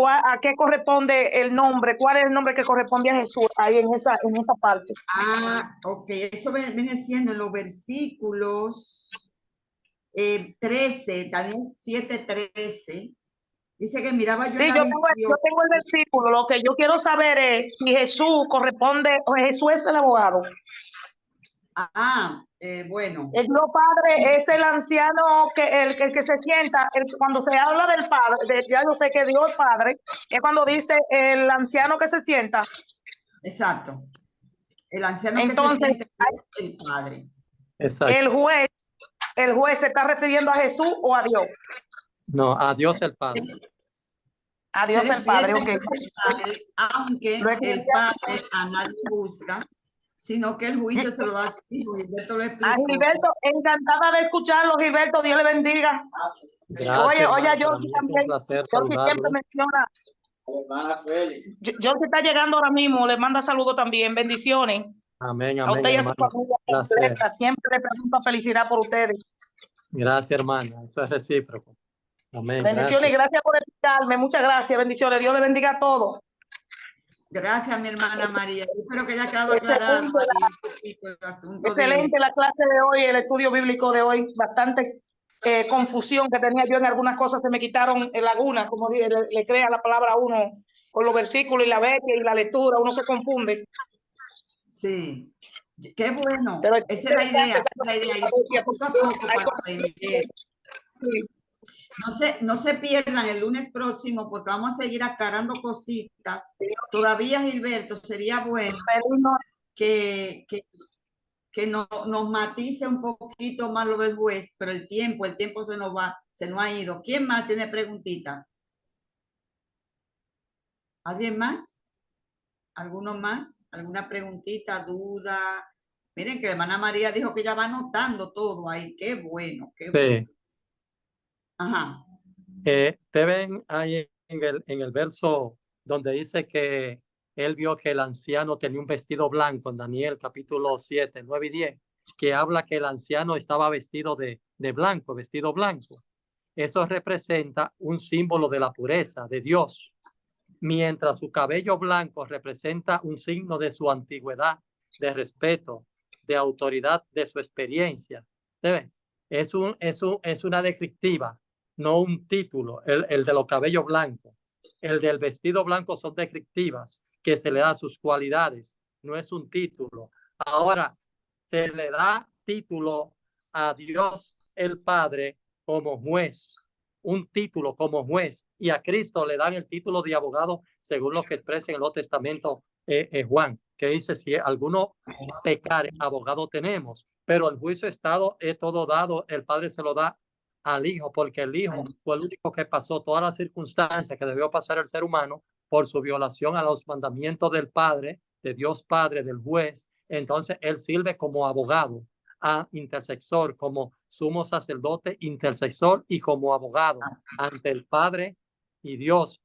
a qué corresponde el nombre, cuál es el nombre que corresponde a Jesús ahí en esa parte. Ah, ok, eso viene siendo en los versículos 13, Daniel 7:13. Dice que miraba yo Sí, en la yo visión. tengo el versículo. Lo que yo quiero saber es si Jesús corresponde, o Jesús es el abogado. Bueno. El Dios Padre es el anciano el que se sienta. Cuando se habla del Padre, ya yo sé que Dios Padre es cuando dice el anciano que se sienta. Exacto. El anciano Entonces, que se siente es el Padre. Exacto. El juez se está refiriendo a Jesús o a Dios. No, a Dios el Padre. A Dios el Padre, ok. Aunque el Padre a nadie juzga, sino que el juicio se lo da a su hijo. Gilberto lo explicó. A Gilberto, encantada de escucharlo, Gilberto, Dios le bendiga. Gracias, Oye, yo también también, un placer yo siempre menciona. Yo que está llegando ahora mismo, le manda saludos también, bendiciones. Amén, A usted y a su hermano. familia completa, siempre le pregunto felicidad por ustedes. Gracias, hermana, eso es recíproco. Amén. Bendiciones, gracias por escucharme, muchas gracias, bendiciones, Dios le bendiga a todos. Gracias, mi hermana María. Espero que haya quedado aclarado el asunto. Excelente la clase de hoy, el estudio bíblico de hoy, bastante confusión que tenía yo en algunas cosas, se me quitaron lagunas, como le crea la palabra a uno con los versículos y la bestia y la lectura, uno se confunde. Sí. Qué bueno. Pero Esa es la idea. Esa es la idea. Ir poco a poco hay para cosas- aprender. No se pierdan el lunes próximo porque vamos a seguir aclarando cositas. Todavía, Gilberto, sería bueno que nos matice un poquito más lo del juez, pero el tiempo se nos ha ido. ¿Quién más tiene preguntitas? ¿Alguien más? ¿Alguno más? ¿Alguna preguntita, duda? Miren que la hermana María dijo que ella va anotando todo ahí. Qué bueno, qué bueno. Sí. Ajá. Te ven ahí en el verso donde dice que él vio que el anciano tenía un vestido blanco, en Daniel capítulo 7, 9 y 10, que habla que el anciano estaba vestido de blanco, vestido blanco. Eso representa un símbolo de la pureza de Dios, mientras su cabello blanco representa un signo de su antigüedad, de respeto, de autoridad, de su experiencia. ¿Debe? Es una descriptiva, no un título, el de los cabellos blancos. El del vestido blanco son descriptivas que se le da sus cualidades, no es un título. Ahora, se le da título a Dios el Padre como juez, un título como juez, y a Cristo le dan el título de abogado, según lo que expresa en el Nuevo Testamento Juan, que dice: si alguno pecare, abogado tenemos, pero el juicio estado es todo dado, el Padre se lo da al Hijo, porque el Hijo fue el único que pasó todas las circunstancias que debió pasar el ser humano por su violación a los mandamientos del Padre, de Dios Padre, del juez. Entonces él sirve como abogado, a intercesor, como sumo sacerdote, intercesor y como abogado ante el Padre y Dios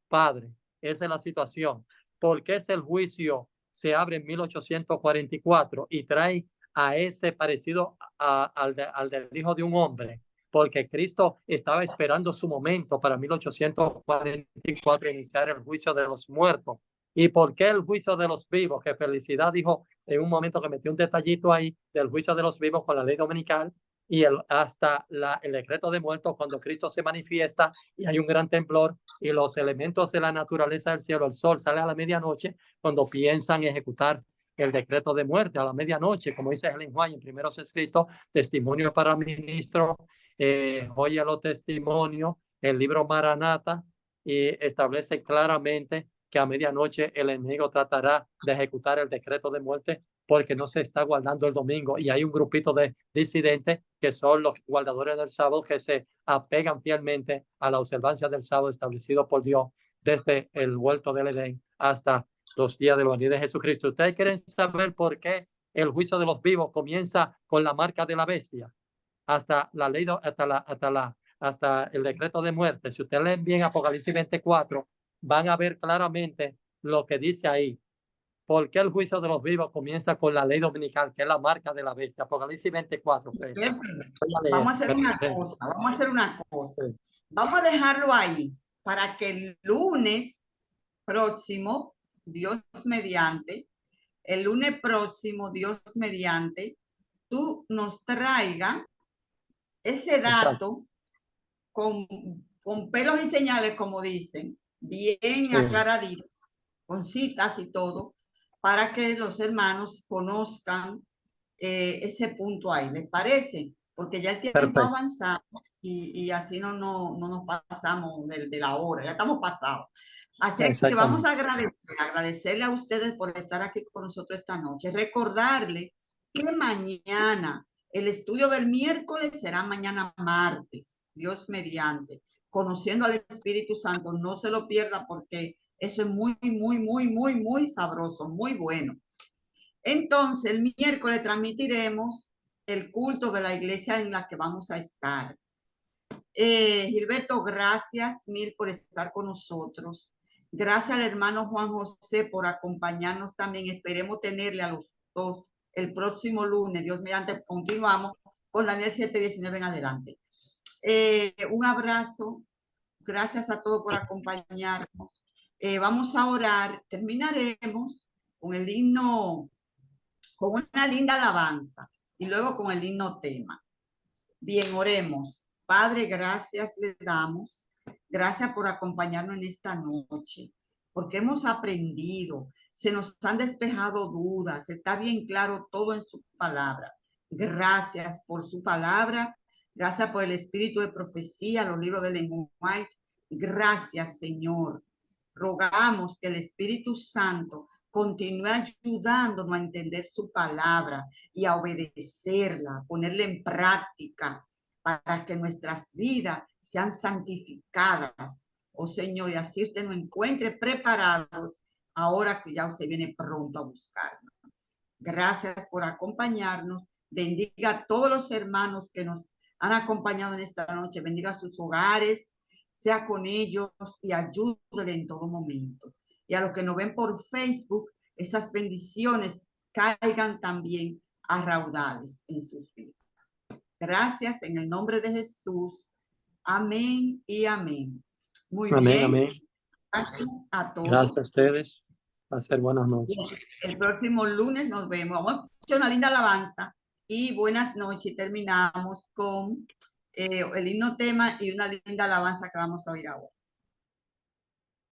Padre. Esa es la situación. ¿Por qué es el juicio? Se abre en 1844 y trae a ese parecido al del Hijo de un Hombre, porque Cristo estaba esperando su momento para 1844 iniciar el juicio de los muertos. ¿Y por qué el juicio de los vivos? Que Felicidad dijo en un momento que metió un detallito ahí del juicio de los vivos con la ley dominical y hasta el decreto de muertos cuando Cristo se manifiesta y hay un gran temblor y los elementos de la naturaleza del cielo, el sol sale a la medianoche cuando piensan ejecutar el decreto de muerte a la medianoche, como dice Ellen White en primeros escritos, testimonio para ministro, oye los testimonios, el libro Maranata, y establece claramente que a medianoche el enemigo tratará de ejecutar el decreto de muerte porque no se está guardando el domingo. Y hay un grupito de disidentes que son los guardadores del sábado que se apegan fielmente a la observancia del sábado establecido por Dios desde el huerto del Edén hasta los días de la venida de Jesucristo. ¿Ustedes quieren saber por qué el juicio de los vivos comienza con la marca de la bestia hasta la ley, hasta el decreto de muerte? Si ustedes leen bien Apocalipsis 24, van a ver claramente lo que dice ahí. ¿Por qué el juicio de los vivos comienza con la ley dominical, que es la marca de la bestia? Apocalipsis 24. Vamos a hacer una cosa. Vamos a dejarlo ahí para que el lunes próximo, Dios mediante, tú nos traigas ese dato con pelos y señales, como dicen, bien aclaradito, con citas y todo, para que los hermanos conozcan ese punto ahí. ¿Les parece? Porque ya el tiempo avanzado y así no nos pasamos de la hora, ya estamos pasados. Así que vamos a agradecerle a ustedes por estar aquí con nosotros esta noche. Recordarle que mañana, el estudio del miércoles será mañana martes, Dios mediante, conociendo al Espíritu Santo. No se lo pierda porque eso es muy sabroso, muy bueno. Entonces, el miércoles transmitiremos el culto de la iglesia en la que vamos a estar. Gilberto, gracias mil por estar con nosotros. Gracias al hermano Juan José por acompañarnos también. Esperemos tenerle a los dos el próximo lunes. Dios mediante, continuamos con Daniel 7:19 en adelante. Un abrazo. Gracias a todos por acompañarnos. Vamos a orar. Terminaremos con el himno, con una linda alabanza y luego con el himno tema. Bien, oremos. Padre, gracias le damos. Gracias por acompañarnos en esta noche. porque hemos aprendido, se nos han despejado dudas, está bien claro todo en su palabra. Gracias por su palabra, gracias por el espíritu de profecía, los libros de Ellen White. Gracias, Señor. Rogamos que el Espíritu Santo continúe ayudándonos a entender su palabra y a obedecerla, a ponerla en práctica para que nuestras vidas sean santificadas. Oh Señor, y así usted nos encuentre preparados ahora que ya usted viene pronto a buscarnos. Gracias por acompañarnos. Bendiga a todos los hermanos que nos han acompañado en esta noche. Bendiga a sus hogares, sea con ellos y ayúdenle en todo momento. Y a los que nos ven por Facebook, esas bendiciones caigan también a raudales en sus vidas. Gracias en el nombre de Jesús. Amén y amén. Muy Amén, bien. amén. Gracias a todos. Gracias a ustedes. Va a ser buenas noches. El próximo lunes nos vemos. Vamos a escuchar una linda alabanza y buenas noches. Terminamos con el himno tema y una linda alabanza que vamos a oír ahora.